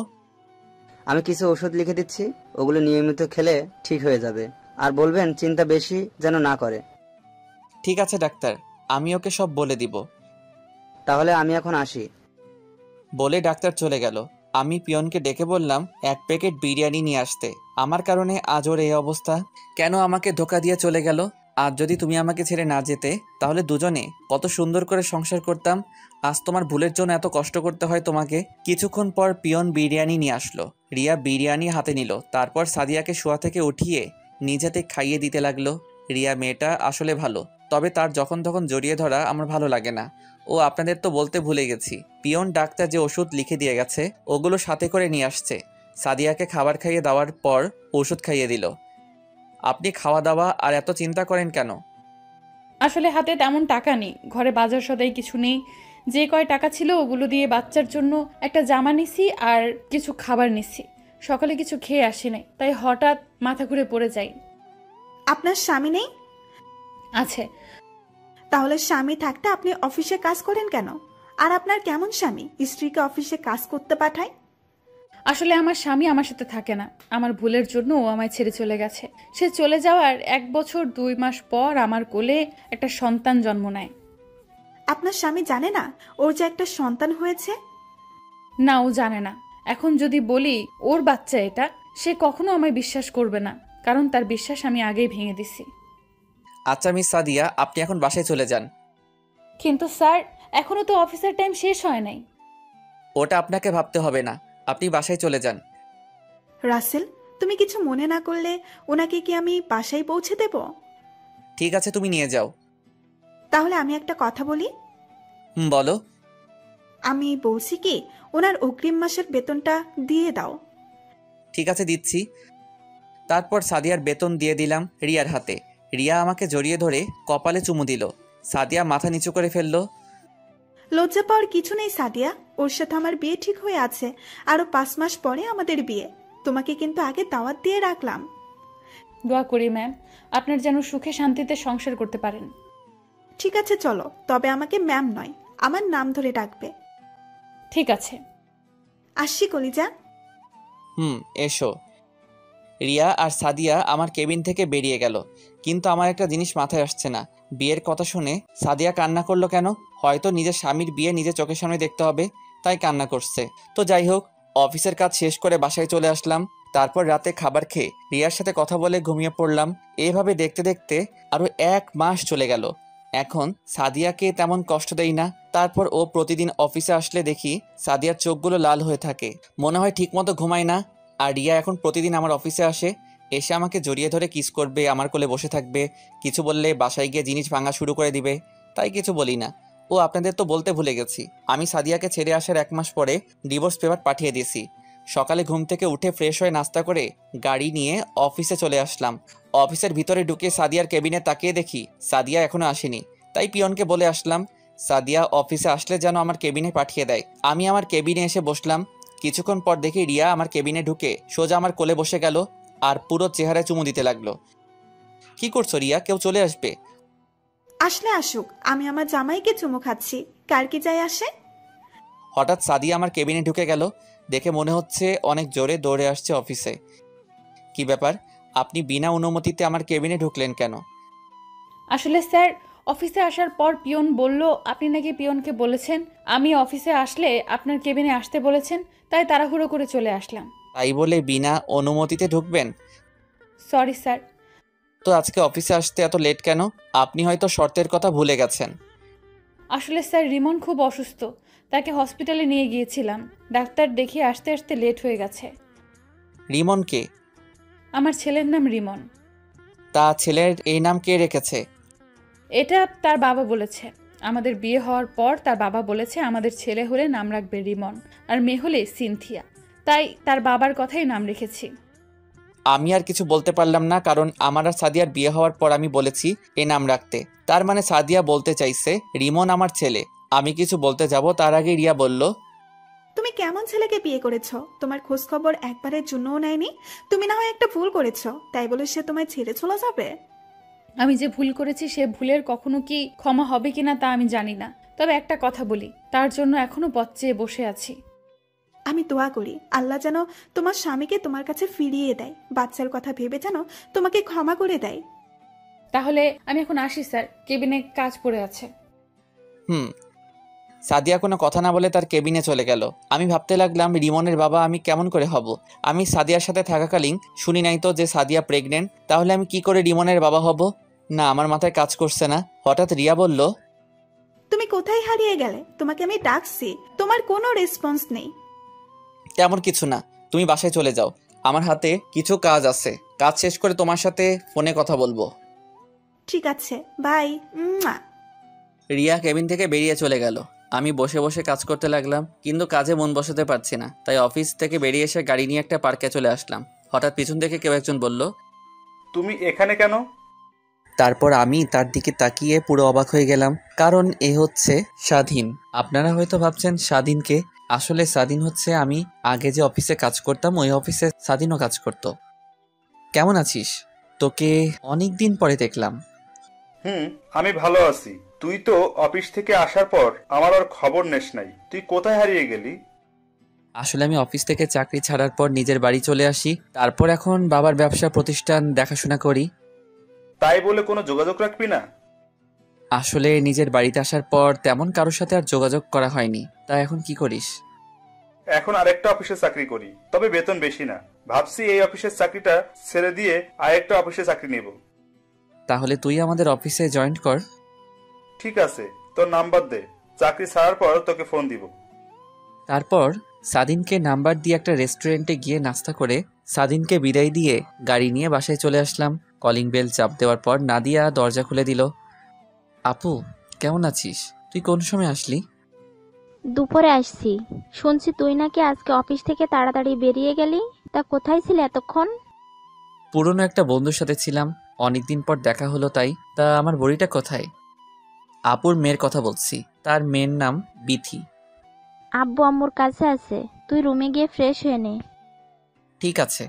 H: আমি কিছু ওষুধ লিখে দিচ্ছি, ওগুলো নিয়মিত খেলে ঠিক হয়ে যাবে। আর বলবেন চিন্তা বেশি যেন না করে।
B: ঠিক আছে ডাক্তার, আমি ওকে সব বলে দিব।
H: তাহলে আমি এখন আসি।
B: বলে ডাক্তার চলে গেল। আমি পিয়নকে ডেকে বললাম 1 প্যাকেট বিরিয়ানি নিয়ে আসতে। আমার কারণে আজ ওর এই অবস্থা। কেন আমাকে ধোকা দিয়ে চলে গেল? আজ যদি তুমি আমাকে ছেড়ে না যেতে তাহলে দুজনে কত সুন্দর করে সংসার করতাম। আজ তোমার ভুলের জন্য এত কষ্ট করতে হয় তোমাকে। কিছুক্ষণ পর পিয়ন বিরিয়ানি নিয়ে আসলো। রিয়া বিরিয়ানি হাতে নিল, তারপর সাদিয়াকে শোয়া থেকে উঠিয়ে নিজেতে খাইয়ে দিতে লাগলো। রিয়া মেয়েটা আসলে ভালো, তবে তার যখন তখন জড়িয়ে ধরা আমার ভালো লাগে না। ও আপনাদের তো বলতে ভুলে গেছি, পিয়ন ডাক্তার যে ওষুধ লিখে দিয়ে গেছে ওগুলো সাথে করে নিয়ে আসছে। সাদিয়াকে খাবার খাইয়ে দেওয়ার পর ওষুধ খাইয়ে দিল। আপনি খাওয়া দাওয়া আর এত চিন্তা করেন কেন?
C: আসলে হাতে তেমন টাকা নেই, ঘরে বাজার সদাই কিছু নেই। যে কয় টাকা ছিল ওগুলো দিয়ে বাচ্চার জন্য একটা জামা নিছি আর কিছু খাবার নিছি। সকালে কিছু খেয়ে আসি নাই, তাই হঠাৎ মাথা ঘুরে পড়ে যাই।
F: আপনার স্বামী নেই?
C: আছে।
F: তাহলে স্বামী থাকতে আপনি অফিসে কাজ করেন কেন? আর আপনার কেমন স্বামী স্ত্রীকে অফিসে কাজ করতে পাঠায়?
C: আসলে আমার স্বামী আমার সাথে থাকে না, আমার ভুলের জন্য ও আমায় ছেড়ে চলে গেছে। সে চলে যাওয়ার 1 বছর 2 মাস পর আমার কোলে একটা সন্তান জন্ম নেয়।
F: আপনার স্বামী জানে না ওর যে একটা সন্তান হয়েছে?
C: না, ও জানে না। এখন যদি বলি ওর বাচ্চা এটা, সে কখনো আমায় বিশ্বাস করবে না, কারণ তার বিশ্বাস আমি আগেই ভেঙে দিছি।
B: আচ্ছা মিস সাদিয়া, আপনি এখন বাসায় চলে যান।
C: কিন্তু স্যার, এখনো তো অফিসের টাইম শেষ হয় নাই।
B: ওটা আপনাকে ভাবতে হবে না, আপনি বাসায় চলে যান।
F: রাসেল, তুমি কিছু মনে না করলে ওনাকে কি আমি বাসায় পৌঁছে দেব?
B: ঠিক আছে, তুমি নিয়ে যাও।
F: তাহলে আমি একটা কথা বলি।
B: বলো।
F: আমি বলছি কি, ওনার অগ্রিম মাসের বেতনটা দিয়ে দাও।
B: ঠিক আছে, দিচ্ছি। তারপর সাদিয়ার বেতন দিয়ে দিলাম রিয়ার হাতে। রিয়া আমাকে জড়িয়ে ধরে কপালে চুমু দিল। সাদিয়া মাথা নিচু করে ফেলল।
F: লজ্জা পাওয়ার কিছু নেই সাদিয়া, ওর সাথে আমার বিয়ে ঠিক হয়ে আছে। আরো 5 মাস পরে আমাদের বিয়ে। তোমাকে কিন্তু আগে দাওয়াত দিয়ে রাখলাম।
C: দোয়া করি ম্যাম, আপনার যেন সুখে শান্তিতে সংসার করতে পারেন।
F: ঠিক আছে চলো, তবে আমাকে ম্যাম নয়, আমার নাম ধরে ডাকবে।
C: ঠিক আছে।
F: আসছি কলিজা।
B: এসো। রিয়া আর সাদিয়া আমার কেবিন থেকে বেরিয়ে গেল, কিন্তু আমার একটা জিনিস মাথায় আসছে না। বিয়ের কথা শুনে সাদিয়া কান্না করলো কেন? হয়তো নিজের স্বামীর বিয়ে নিজের চোখের সামনে দেখতে হবে, তাই কান্না করছে। তো যাই হোক, অফিসের কাজ শেষ করে বাসায় চলে আসলাম। তারপর রাতে খাবার খেয়ে রিয়ার সাথে কথা বলে ঘুমিয়ে পড়লাম। এভাবে দেখতে দেখতে আরো 1 মাস চলে গেল। এখন সাদিয়াকে তেমন কষ্ট দেই না। তারপর ও প্রতিদিন অফিসে আসলে দেখি সাদিয়ার চোখগুলো লাল হয়ে থাকে, মনে হয় ঠিকমতো ঘুমায় না। আর রিয়া এখন প্রতিদিন আমার অফিসে আসে, এসে আমাকে জড়িয়ে ধরে কিস করবে, আমার কোলে বসে থাকবে। কিছু বললে বাসায় গিয়ে জিনিস ভাঙা শুরু করে দিবে, তাই কিছু বলি না। ও আপনাদের তো বলতে ভুলে গেছি, আমি সাদিয়াকে ছেড়ে আসার 1 মাস পরে ডিভোর্স পেপার পাঠিয়ে দিয়েছি। সকালে ঘুম থেকে উঠে ফ্রেশ হয়ে নাস্তা করে গাড়ি নিয়ে অফিসে চলে আসলাম। অফিসের ভিতরে ঢুকে সাদিয়ার কেবিনে তাকিয়ে দেখি সাদিয়া এখনো আসেনি, তাই পিয়নকে বলে আসলাম সাদিয়া অফিসে আসলে যেন আমার কেবিনে পাঠিয়ে দেয়। আমি আমার কেবিনে এসে বসলাম। কিছুক্ষণ পর দেখি রিয়া আমার কেবিনে ঢুকে সোজা আমার কোলে বসে গেল আর পুরো চেহারায় চুমু দিতে লাগলো। কি করছো রিয়া? কেউ চলে আসবে।
F: আসলে আসুক, আমি আমার জামাইকে চুমু খাচ্ছি, কার কি যায় আসে।
B: হঠাৎ সাদিয়া আমার কেবিনে ঢুকে গেল, দেখে মনে হচ্ছে অনেক জোরে দৌড়ে আসছে অফিসে। কি ব্যাপার, আপনি বিনা অনুমতিতে আমার কেবিনে ঢুকলেন কেন?
C: আসলে স্যার, অফিসে আসার পর পিয়ন বলল আপনি নাকি পিয়নকে বলেছেন আমি অফিসে আসলে আপনার কেবিনে আসতে বলেছেন, তাই তাড়াহুড়ো করে চলে আসলাম।
B: তাই বলে বিনা অনুমতিতে ঢুকবেন?
C: Sorry sir.
B: তো আজকে অফিসে আসতে এত লেট কেন? আপনি হয়তো শর্তের কথা ভুলে গেছেন।
C: আসলে স্যার, রিমন খুব অসুস্থ, তাকে হসপিটালে নিয়ে গিয়েছিলাম। ডাক্তার দেখিয়ে আসতে আসতে লেট হয়ে গেছে।
B: রিমন কে?
C: আমার ছেলের নাম রিমন।
B: তা ছেলের এই নাম কে রেখেছে?
C: এটা তার বাবা বলেছে। আমাদের বিয়ে হওয়ার পর তার বাবা বলেছে আমাদের ছেলে হলে নাম রাখবে রিমন, আর মেয়ে হলে সিনথিয়া, তাই তার বাবার কথাই নাম রেখেছি।
B: আমি আর কিছু বলতে পারলাম না, কারণ আমার আর সাদিয়ার বিয়ে হওয়ার পর আমি বলেছি এই নাম রাখতে। তার মানে সাদিয়া বলতে চাইছে রিমন আমার ছেলে। আমি কিছু বলতে যাব তার আগে রিয়া বলল,
F: তুমি কেমন ছেলেকে বিয়ে করেছো? তোমার খোঁজ খবর একবারের জন্যও নেয়নি। তুমি না হয় একটা ভুল করেছো, তাই বলে সে তোমায় ছেড়ে চলে যাবে?
C: আমি যে ভুল করেছি সে ভুলের কখনো কি ক্ষমা হবে কিনা তা আমি জানি না, তবে একটা কথা বলি, তার জন্য এখনো পথ চেয়ে বসে আছি।
F: আমি দোয়া করি আল্লাহ যেন তোমার স্বামীকে তোমার কাছে ফিরিয়ে দেয়, বাচ্চার কথা ভেবে যেন তোমাকে ক্ষমা করে দেয়।
C: তাহলে আমি এখন আসি স্যার, কেবিনে কাজ পড়ে আছে।
B: সাদিয়া কোনো কথা না বলে তার কেবিনে চলে গেল। আমি ভাবতে লাগলাম রিমনের বাবা আমি কেমন করে হব। আমি সাদিয়ার সাথে থাকাকালীন শুনি নাই তো যে সাদিয়া প্রেগনেন্ট, তাহলে আমি কি করে রিমনের বাবা হব? না, আমার মাথায় কাজ করছে না। হঠাৎ রিয়া বলল,
F: তুমি কোথায় হারিয়ে গেলে? তোমাকে আমি ডাকছি, তোমার কোনো রেসপন্স নেই।
B: তেমন কিছু না, তুমি বাসায় চলে যাও। আমার হাতে কিছু কাজ আছে, কাজ শেষ করে তোমার সাথে ফোনে কথা বলবো।
F: ঠিক আছে, বাই।
B: রিয়া কেবিন থেকে বেরিয়ে চলে গেল। আমি বসে বসে কাজ করতে লাগলাম, কিন্তু কাজে মন বসাতে পারছি না। তাই অফিস থেকে বেরিয়ে এসে গাড়ি নিয়ে একটা পার্কে চলে আসলাম। হঠাৎ পিছন থেকে কেউ একজন বলল,
I: তুমি এখানে কেন?
B: তারপর আমি তার দিকে তাকিয়ে পুরো অবাক হয়ে গেলাম, কারণ এ হচ্ছে স্বাধীন। আপনারা হয়তো ভাবছেন স্বাধীনকে, আসলে স্বাধীন হচ্ছে আমি আগে যে অফিসে কাজ করতাম ওই অফিসে স্বাধীনও কাজ করত। কেমন আছিস? তোকে অনেক দিন পরে দেখলাম।
I: আমি ভালো আছি। তুই তো অফিস থেকে আসার পর আমার আর খবর নেস নাই। তুই কোথায় হারিয়ে গেলি?
B: আসলে আমি অফিস থেকে চাকরি ছাড়ার পর নিজের বাড়ি চলে আসি, তারপর এখন বাবার ব্যবসা প্রতিষ্ঠান দেখাশোনা করি।
I: তাই বলে কোনো যোগাযোগ রাখবি না?
B: আসলে নিজের বাড়িতে আসার পর তেমন কারোর সাথে আর যোগাযোগ করা হয়নি। তা এখন কি করিস?
I: এখন আরেকটা অফিসে চাকরি করি, তবে বেতন বেশি না। ভাবছি এই অফিসের চাকরিটা ছেড়ে দিয়ে আরেকটা অফিসে চাকরি নেব।
B: তাহলে তুই আমাদের অফিসে জয়েন কর।
I: ঠিক আছে, তোর নাম্বার দে, চাকরি ছাড়ার পর তোকে ফোন দিব।
B: তারপর স্বাধীনকে নাম্বার দিয়ে একটা রেস্টুরেন্টে গিয়ে নাস্তা করে স্বাধীনকে বিদায় দিয়ে গাড়ি নিয়ে বাসায় চলে আসলাম। কলিং বেল চাপ দেওয়ার পর নাদিয়া দরজা খুলে দিল। আপু, কেমন আছিস? তুই কোন সময় আসলি?
J: দুপুরে আসছি। শুনছি তুই নাকি আজকে অফিস থেকে তাড়াতাড়ি বেরিয়ে গেলি। তা কোথায় ছিলে এতক্ষণ?
B: পুরনো একটা বন্ধুর সাথে ছিলাম, অনেকদিন পর দেখা হলো তাই। তা আমার বড়িটা কোথায়? আপুর মেয়ের কথা বলছি, তার মেয়ের নাম বিথি।
J: আব্বু আম্মুর কাছে আছে, তুই রুমে গিয়ে ফ্রেশ হয়ে নে।
B: ঠিক আছে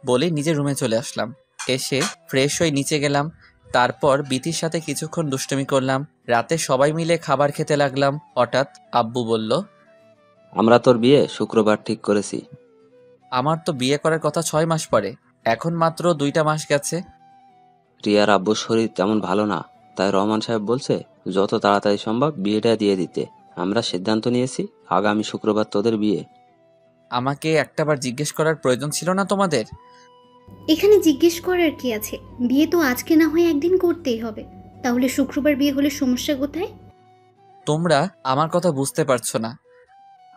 B: বলে নিজের রুমে চলে আসলাম। এসে ফ্রেশ হয়ে নিচে গেলাম, তারপর বিথির সাথে কিছুক্ষণ দুষ্টুমি করলাম। রাতে সবাই মিলে খাবার খেতে লাগলাম। হঠাৎ আব্বু বলল,
H: আমরা তোর বিয়ে শুক্রবার ঠিক করেছি।
B: আমার তো বিয়ে করার কথা 6 মাস পরে, এখন মাত্র 2টা মাস গেছে।
H: রিয়ার আব্বুর শরীর তেমন ভালো না, তাই রহমান সাহেব বলছে যত তাড়াতাড়ি সম্ভব বিয়েটা দিয়ে দিতে। আমরা সিদ্ধান্ত নিয়েছি আগামী শুক্রবার তোদের বিয়ে।
B: আমাকে একটাবার জিজ্ঞেস করার প্রয়োজন ছিল না তোমাদের?
G: এখানে জিজ্ঞেস করার কি আছে? বিয়ে তো আজকে না হয় একদিন করতেই হবে। তাহলে শুক্রবার বিয়ে হলে সমস্যা কোথায়?
B: তোমরা আমার কথা বুঝতে পারছো না।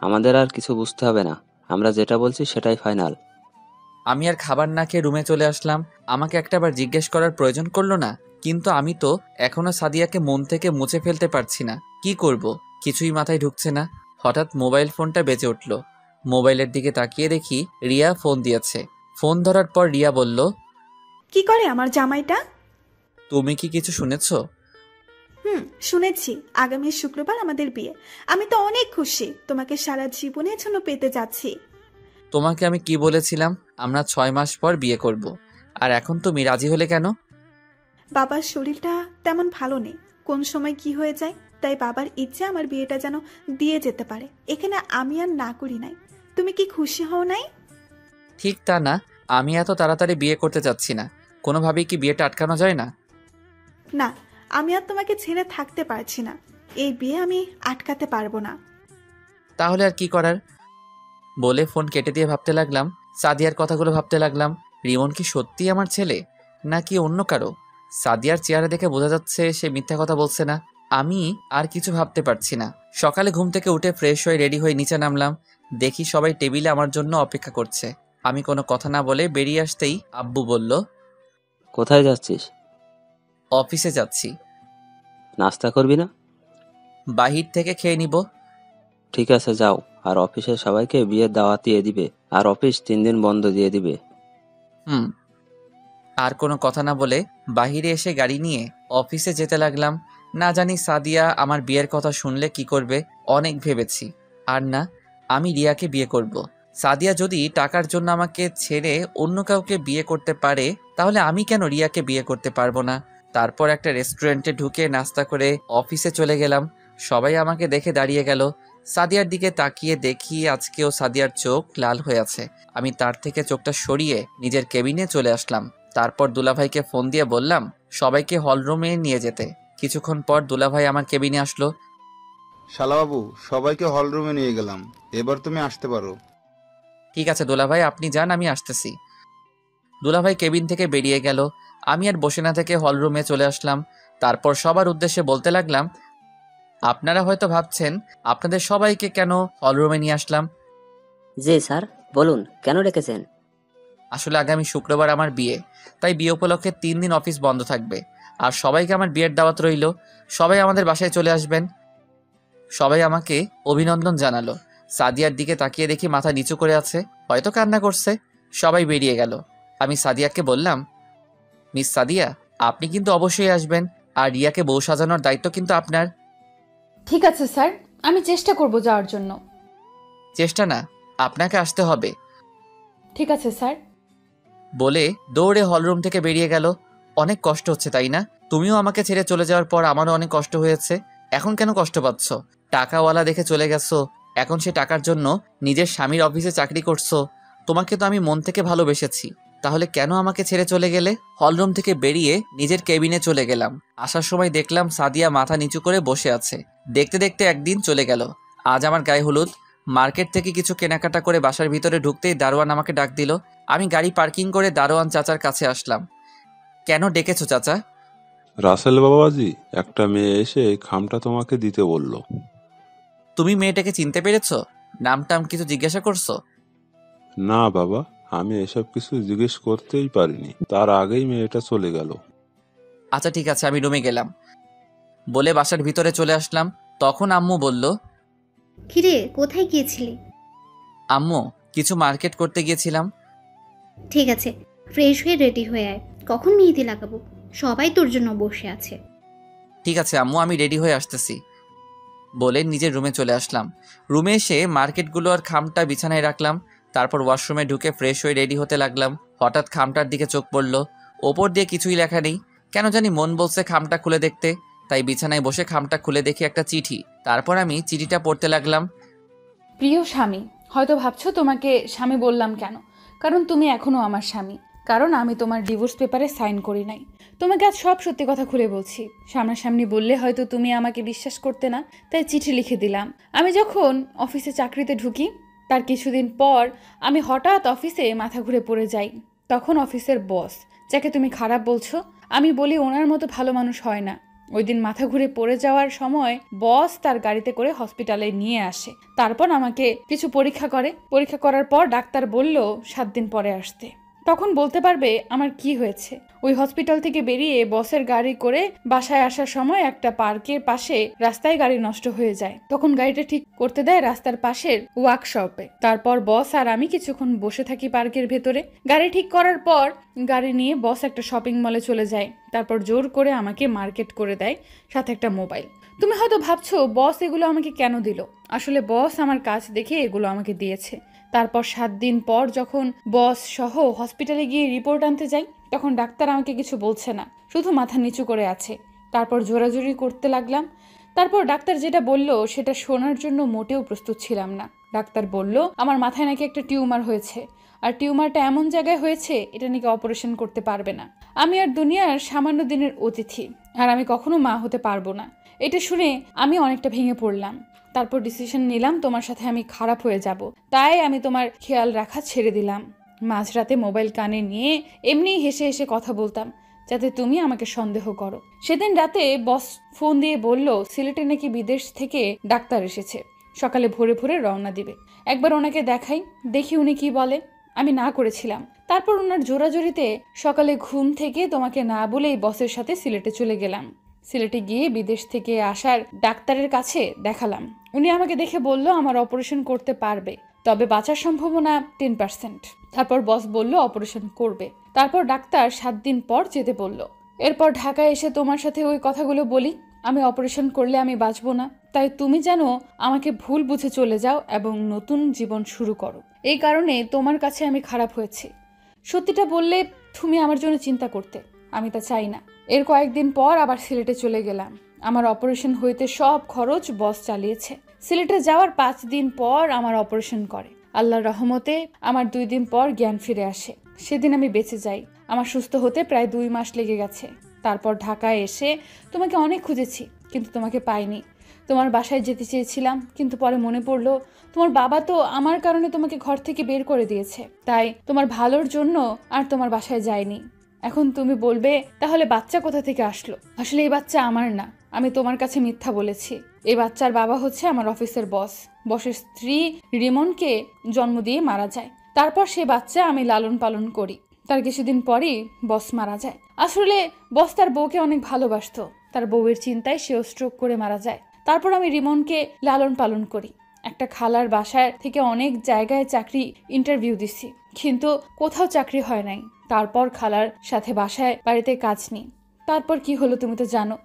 H: আমাদের আর কিছু বুঝতে হবে না, আমরা যেটা বলছি সেটাই ফাইনাল।
B: আমি আর খাবার না খেয়ে রুমে চলে আসলাম। আমাকে একটাবার জিজ্ঞেস করার প্রয়োজন করলো না, কিন্তু আমি তো এখনো সাদিয়াকে মন থেকে মুছে ফেলতে পারছি না। কি করব কিছুই মাথায় ঢুকছে না। হঠাৎ মোবাইল ফোনটা বেজে উঠল। মোবাইলের দিকে তাকিয়ে দেখি রিয়া ফোন দিয়েছে। ফোন ধরার পর রিয়া বলল,
F: কি করে আমার জামাইটা?
B: তুমি কি কিছু শুনেছো?
F: শুনেছি, আগামী শুক্রবার আমাদের বিয়ে। আমি তো অনেক খুশি, তোমাকে সারা জীবনের জন্য পেতে যাচ্ছি।
B: তোমাকে আমি কি বলেছিলাম? আমরা 6 মাস পর বিয়ে করব। আর এখন তুমি রাজি হলে কেন?
F: বাবার শরীরটা তেমন ভালো নেই, কোন সময় কি হয়ে যায়, তাই বাবার ইচ্ছে আমার বিয়েটা যেন দিয়ে যেতে পারে। এখানে আমি আর না করি নাই। তুমি কি খুশি হও নাই?
B: ঠিক তা না, আমি এত তাড়াতাড়ি বিয়ে করতে চাচ্ছি না। কোনোভাবেই কি বিয়েটা আটকানো যায় না?
F: না, আমি আর তোমাকে ছেড়ে থাকতে পারছি না। এই বিয়ে আমি আটকাতে পারবো না।
B: তাহলে আর কি করার? বলে ফোন কেটে দিয়ে ভাবতে লাগলাম, সাদিয়ার কথাগুলো ভাবতে লাগলাম। রিমন কি সত্যিই আমার ছেলে, নাকি অন্য কারো? সাদিয়ার চেহারা দেখে বোঝা যাচ্ছে সে মিথ্যা কথা বলছে না। আমি আর কিছু ভাবতে পারছি না। সকালে ঘুম থেকে উঠে ফ্রেশ হয়ে রেডি হয়ে নিচে নামলাম। দেখি সবাই টেবিলে আমার জন্য অপেক্ষা করছে। আমি কোনো কথা না বলে বেরিয়ে আসতেই আব্বু বলল,
H: কোথায় যাচ্ছিস?
B: অফিসে যাচ্ছি।
H: নাস্তা করবি না?
B: বাহির থেকে খেয়ে নিব।
H: ঠিক আছে যাও, আর অফিসের সবাইকে বিয়ের দাওয়াত দিয়ে দিবে, আর অফিস 3 দিন বন্ধ দিয়ে দিবে।
B: আর কোনো কথা না বলে বাহিরে এসে গাড়ি নিয়ে অফিসে যেতে লাগলাম। না জানি সাদিয়া আমার বিয়ের কথা শুনলে কি করবে। অনেক ভেবেছি, আর না, আমি রিয়াকে বিয়ে করব। সাদিয়া যদি টাকার জন্য আমাকে ছেড়ে অন্য কাউকে বিয়ে করতে পারে, তাহলে আমি কেন রিয়াকে বিয়ে করতে পারবো না? তারপর একটা রেস্টুরেন্টে ঢুকে নাস্তা করে অফিসে চলে গেলাম। সবাই আমাকে দেখে দাঁড়িয়ে গেল। সাদিয়ার দিকে তাকিয়ে দেখি আজকেও সাদিয়ার চোখ লাল হয়ে আছে। আমি তার থেকে চোখটা সরিয়ে নিজের কেবিনে চলে আসলাম। তারপর দুলাভাইকে ফোন দিয়ে বললাম সবাইকে হলরুমে নিয়ে যেতে। কিছুক্ষণ পর দুলাভাই আমার কেবিনে আসলো।
E: শালাবাবু, সবাইকে হলরুমে নিয়ে গেলাম, এবার তুমি আসতে পারো।
B: ঠিক আছে দুলাভাই, আপনি যান, আমি আসতেছি। দুলাভাই কেবিন থেকে বেরিয়ে গেল। আমি আর বসে না থেকে হলরুমে চলে আসলাম। তারপর সবার উদ্দেশ্যে বলতে লাগলাম, আপনারা হয়তো ভাবছেন আপনাদের সবাইকে কেন হলরুমে নিয়ে আসলাম।
K: জি স্যার, বলুন কেন ডেকেছেন?
B: আসলে আগামী শুক্রবার আমার বিয়ে, তাই বিয়ে উপলক্ষে 3 দিন অফিস বন্ধ থাকবে। আর সবাইকে আমার বিয়ের দাওয়াত রইল। সবাই আমাদের বাসায় চলে আসবেন। সবাই আমাকে অভিনন্দন জানালো। সাদিয়ার দিকে তাকিয়ে দেখি মাথা নিচু করে আছে, হয়তো কান্না করছে। সবাই বেরিয়ে গেল। আমি সাদিয়াকে বললাম, মিস সাদিয়া, আপনি কিন্তু অবশ্যই আসবেন, আর রিয়াকে বউ সাজানোর দায়িত্ব কিন্তু আপনার।
C: ঠিক আছে স্যার, আমি চেষ্টা করব যাওয়ার জন্য।
B: চেষ্টা না, আপনাকে আসতে হবে।
C: ঠিক আছে স্যার।
B: বলে দৌড়ে হলরুম থেকে বেরিয়ে গেল। অনেক কষ্ট হচ্ছে তাই না? তুমিও আমাকে ছেড়ে চলে যাওয়ার পর আমারও অনেক কষ্ট হয়েছে। এখন কেন কষ্ট পাচ্ছ? টাকাওয়ালা দেখে চলে গেছো, এখন সে টাকার জন্য নিজের স্বামীর অফিসে চাকরি করছো। তোমাকে তো আমি মন থেকে ভালোবেসেছি, তাহলে কেন আমাকে ছেড়ে চলে গেলে? হলরুম থেকে বেরিয়ে নিজের কেবিনে চলে গেলাম। আসার সময় দেখলাম সাদিয়া মাথা নিচু করে বসে আছে। দেখতে দেখতে একদিন চলে গেল। আজ আমার গায়ে হলুদ। মার্কেট থেকে কিছু কেনাকাটা করে বাসার ভিতরে ঢুকতেই দারোয়ান আমাকে ডাক দিল। আমি গাড়ি পার্কিং করে দারোয়ান চাচার কাছে আসলাম। কেন ডেকেছো চাচা?
D: রাসেল বাবাজি, একটা মেয়ে এসে এই খামটা তোমাকে দিতে বলল।
B: তুমি মেয়েটাকে চিনতে পেরেছো? নামটাম কিছু জিজ্ঞাসা করছো?
D: না বাবা, আমি এসব কিছু জিজ্ঞেস করতেই পারিনি, তার আগেই মেয়েটা চলে গেল।
B: আচ্ছা ঠিক আছে, আমি রুমে গেলাম বলে বাসার ভিতরে চলে আসলাম। তখন আম্মু বলল,
G: কিরে কোথায় গিয়েছিলি?
B: আম্মু, কিছু মার্কেট করতে গিয়েছিলাম।
G: ঠিক আছে, ফ্রেশ হয়ে রেডি হয়ে আয়, কখন মেহেদি লাগাবো? সবাই তোর জন্য বসে আছে।
B: ঠিক আছে আম্মু, আমি রেডি হয়ে আসতেছি বলে নিজের রুমে চলে আসলাম। রুমে এসে মার্কেটগুলো আর খামটা বিছানায় রাখলাম। তারপর ওয়াশরুমে ঢুকে ফ্রেশ হয়ে রেডি হতে লাগলাম। হঠাৎ খামটার দিকে চোখ পড়ল। ওপর দিয়ে কিছুই লেখা নেই, কেন জানি মন বলছে খামটা খুলে দেখতে। তাই বিছানায় বসে খামটা খুলে দেখি একটা চিঠি। তারপর আমি চিঠিটা পড়তে লাগলাম।
C: প্রিয় স্বামী, হয়তো ভাবছো তোমাকে স্বামী বললাম কেন, কারণ তুমি এখনো আমার স্বামী। কারণ আমি তোমার ডিভোর্স পেপারে সাইন করি নাই। তোমাকে আজ সব সত্যি কথা খুলে বলছি। সামনাসামনি বললে হয়তো তুমি আমাকে বিশ্বাস করতে না, তাই চিঠি লিখে দিলাম। আমি যখন অফিসে চাকরিতে ঢুকি তার কিছুদিন পর আমি হঠাৎ অফিসে মাথা ঘুরে পড়ে যাই। তখন অফিসের বস, যাকে তুমি খারাপ বলছো, আমি বলি ওনার মতো ভালো মানুষ হয় না। ওই দিন মাথা ঘুরে পড়ে যাওয়ার সময় বস তার গাড়িতে করে হসপিটালে নিয়ে আসে। তারপর আমাকে কিছু পরীক্ষা করে। পরীক্ষা করার পর ডাক্তার বলল 7 দিন পরে আসতে। তখন বলতে পারবে আমার কি হয়েছে। ওই হসপিটাল থেকে বেরিয়ে বসের গাড়ি করে বাসায় আসার সময় একটা পার্কের পাশে রাস্তায় গাড়ি নষ্ট হয়ে যায়। তখন গাড়িটা ঠিক করতে দেয় রাস্তার পাশের ওয়ার্কশপে। তারপর বস আর আমি কিছুক্ষণ বসে থাকি পার্কের ভেতরে। গাড়ি ঠিক করার পর গাড়ি নিয়ে বস একটা শপিং মলে চলে যায়। তারপর জোর করে আমাকে মার্কেট করে দেয়, সাথে একটা মোবাইল। তুমি হয়তো ভাবছো বস এগুলো আমাকে কেন দিল। আসলে বস আমার কাজ দেখে এগুলো আমাকে দিয়েছে। তারপর 7 দিন পর যখন বস সহ হসপিটালে গিয়ে রিপোর্ট আনতে যাই, তখন ডাক্তার আমাকে কিছু বলছে না, শুধু মাথা নিচু করে আছে। তারপর জোরাজোরি করতে লাগলাম। তারপর ডাক্তার যেটা বলল সেটা শোনার জন্য মোটেও প্রস্তুত ছিলাম না। ডাক্তার বলল আমার মাথায় নাকি একটা টিউমার হয়েছে, আর টিউমারটা এমন জায়গায় হয়েছে এটা নাকি অপারেশন করতে পারবে না। আমি আর দুনিয়ার সামান্য দিনের অতিথি, আর আমি কখনো মা হতে পারবো না। এটা শুনে আমি অনেকটা ভেঙে পড়লাম। তারপর ডিসিশন নিলাম তোমার সাথে আমি খারাপ হয়ে যাব, তাই আমি তোমার খেয়াল রাখা ছেড়ে দিলাম। মাঝরাতে মোবাইল কানে নিয়ে এমনিই হেসে হেসে কথা বলতাম, যাতে তুমি আমাকে সন্দেহ করো। সেদিন রাতে বস ফোন দিয়ে বলল সিলেটে নাকি বিদেশ থেকে ডাক্তার এসেছে, সকালে ভোরে ভোরে রওনা দিবে। একবার ওনাকে দেখাই, দেখি উনি কি বলে। আমি না করেছিলাম। তারপর ওনার জোরাজোরিতে সকালে ঘুম থেকে তোমাকে না বলেই বসের সাথে সিলেটে চলে গেলাম। সিলেটে গিয়ে বিদেশ থেকে আসার ডাক্তারের কাছে দেখালাম। উনি আমাকে দেখে বলল আমার অপারেশন করতে পারবে, তবে বাঁচার সম্ভাবনা 10%। তারপর বস বলল অপারেশন করবে। তারপর ডাক্তার 7 দিন পর যেতে বলল। এরপর ঢাকায় এসে তোমার সাথে ওই কথাগুলো বলি, আমি অপারেশন করলে আমি বাঁচবো না, তাই তুমি যেন আমাকে ভুল বুঝে চলে যাও এবং নতুন জীবন শুরু করো। এই কারণে তোমার কাছে আমি খারাপ হয়েছি। সত্যিটা বললে তুমি আমার জন্য চিন্তা করতে, আমি তা চাই না। এর কয়েকদিন পর আবার সিলেটে চলে গেলাম। আমার অপারেশন হইতে সব খরচ বস চালিয়েছে। সিলেটে যাওয়ার 5 দিন পর আমার অপারেশন করে। আল্লাহর রহমতে আমার 2 দিন পর জ্ঞান ফিরে আসে। সেদিন আমি বেঁচে যাই। আমার সুস্থ হতে প্রায় 2 মাস লেগে গেছে। তারপর ঢাকায় এসে তোমাকে অনেক খুঁজেছি, কিন্তু তোমাকে পাইনি। তোমার বাসায় যেতে চেয়েছিলাম, কিন্তু পরে মনে পড়লো তোমার বাবা তো আমার কারণে তোমাকে ঘর থেকে বের করে দিয়েছে, তাই তোমার ভালোর জন্য আর তোমার বাসায় যায়নি। এখন তুমি বলবে তাহলে বাচ্চা কোথা থেকে আসলো? আসলে এই বাচ্চা আমার না, আমি তোমার কাছে মিথ্যা বলেছি। এই বাচ্চার বাবা হচ্ছে আমার অফিসের বস। বসের স্ত্রী রিমনকে জন্ম দিয়ে মারা যায়, তারপর সে বাচ্চা আমি লালন পালন করি। তার কিছুদিন পরই বস মারা যায়। আসলে বস তার বউকে অনেক ভালোবাসতো, তার বউয়ের চিন্তায় সেও স্ট্রোক করে মারা যায়। তারপর আমি রিমনকে লালন পালন করি। একটা খালার বাসায় থেকে অনেক জায়গায় চাকরি ইন্টারভিউ দিছি, কিন্তু কোথাও চাকরি হয় নাই। তারপর খালার সাথে বাসায় বাড়িতে কাজ নিই। তারপর কি হলো তুমি তো জানো।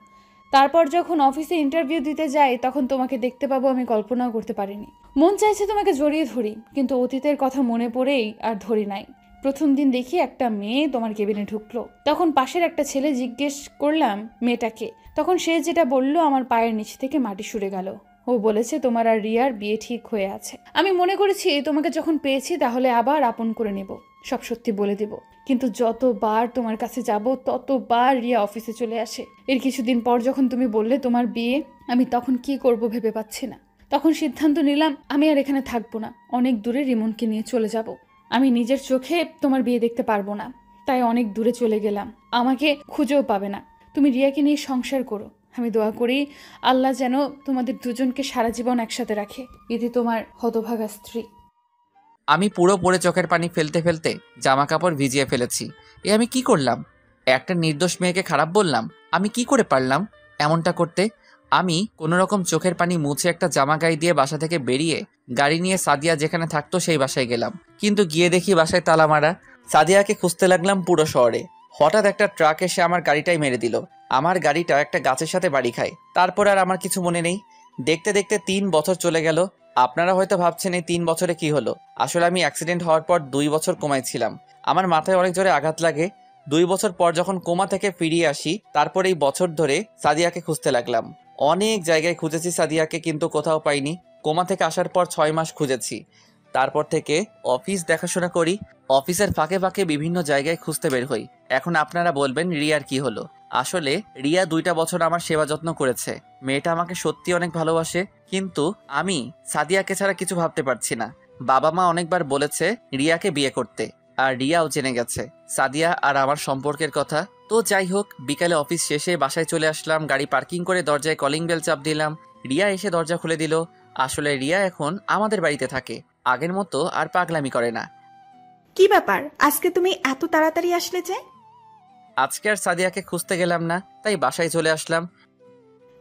C: তারপর যখন অফিসে ইন্টারভিউ দিতে যাই তখন তোমাকে দেখতে পাবো আমি কল্পনাও করতে পারিনি। মন চাইছে তোমাকে জড়িয়ে ধরি, কিন্তু অতীতের কথা মনে পড়েই আর ধরি নাই। প্রথম দিন দেখি একটা মেয়ে তোমার কেবিনে ঢুকলো, তখন পাশের একটা ছেলে জিজ্ঞেস করলাম মেয়েটাকে, তখন সে যেটা বলল আমার পায়ের নিচ থেকে মাটি সরে গেল। ও বলেছে তোমার আর রিয়ার বিয়ে ঠিক হয়ে আছে। আমি মনে করেছি তোমাকে যখন পেয়েছি তাহলে আবার আপন করে নেব, সব সত্যি বলে দেব। কিন্তু যতবার তোমার কাছে যাব ততবার রিয়া অফিসে চলে আসে। এর কিছুদিন পর যখন তুমি বললে তোমার বিয়ে, আমি তখন কি করব ভেবে পাচ্ছি না। তখন সিদ্ধান্ত নিলাম আমি আর এখানে থাকবো না, অনেক দূরে রিমনকে নিয়ে চলে যাব। আমি নিজের চোখে তোমার বিয়ে দেখতে পারবো না, তাই অনেক দূরে চলে গেলাম। আমাকে খুঁজেও পাবে না। তুমি রিয়াকে নিয়ে সংসার করো। আমি দোয়া করি আল্লাহ যেন তোমাদের দুজনকে সারা জীবন একসাথে রাখে। এতে তোমার হতভাগা স্ত্রী।
B: আমি পুরো পড়ে চোখের পানি ফেলতে ফেলতে জামা কাপড় ভিজিয়ে ফেলেছি। আমি কি করলাম? একটা নির্দোষ মেয়েকে খারাপ বললাম? আমি কি করে পারলাম এমনটা করতে? আমি কোনোরকম চোখের পানি মুছে একটা জামা গায়ে দিয়ে বাসা থেকে বেরিয়ে গাড়ি নিয়ে সাদিয়া যেখানে থাকতো সেই বাসায় গেলাম। কিন্তু গিয়ে দেখি বাসায় তালা মারা। সাদিয়াকে খুঁজতে লাগলাম পুরো শহরে। হঠাৎ একটা ট্রাক এসে আমার গাড়িটাই মেরে দিল। আমার গাড়িটা একটা গাছের সাথে বাড়ি খায়। তারপর আর আমার কিছু মনে নেই। দেখতে দেখতে 3 বছর চলে গেল। আপনারা হয়তো ভাবছেন এই 3 বছরে কি হলো। আসলে আমি অ্যাক্সিডেন্ট হওয়ার পর 2 বছর কোমায় ছিলাম। আমার মাথায় অনেক জোরে আঘাত লাগে। 2 বছর পর যখন কোমা থেকে ফিরিয়ে আসি, তারপর এই বছর ধরে সাদিয়াকে খুঁজতে লাগলাম। অনেক জায়গায় খুঁজেছি সাদিয়াকে, কিন্তু কোথাও পাইনি। কোমা থেকে আসার পর 6 মাস খুঁজেছি। তারপর থেকে অফিস দেখাশোনা করি, অফিসের ফাঁকে ফাঁকে বিভিন্ন জায়গায় খুঁজতে বের হই। এখন আপনারা বলবেন রিয়ার কি হলো। আসলে রিয়া 2টা বছর আমার সেবা যত্ন করেছে। মেয়েটা আমাকে সত্যি অনেক ভালোবাসে, কিন্তু আমি সাদিয়াকে ছাড়া কিছু ভাবতে পারছি না। বাবা মা অনেকবার বলেছে রিয়াকে বিয়ে করতে, আর রিয়াও জেনে গেছে সাদিয়া আর আমার সম্পর্কের কথা। তো যাই হোক, বিকালে অফিস শেষে বাসায় চলে আসলাম। গাড়ি পার্কিং করে দরজায় কলিং বেল চাপ দিলাম। রিয়া এসে দরজা খুলে দিল। আসলে রিয়া এখন আমাদের বাড়িতে থাকে, আগের মতো আর পাগলামি করে না।
F: কি ব্যাপার, আজকে তুমি এত তাড়াতাড়ি আসলে যে?
B: আজকে আর সাদিয়াকে খুঁজতে গেলাম না, তাই বাসায় চলে আসলাম।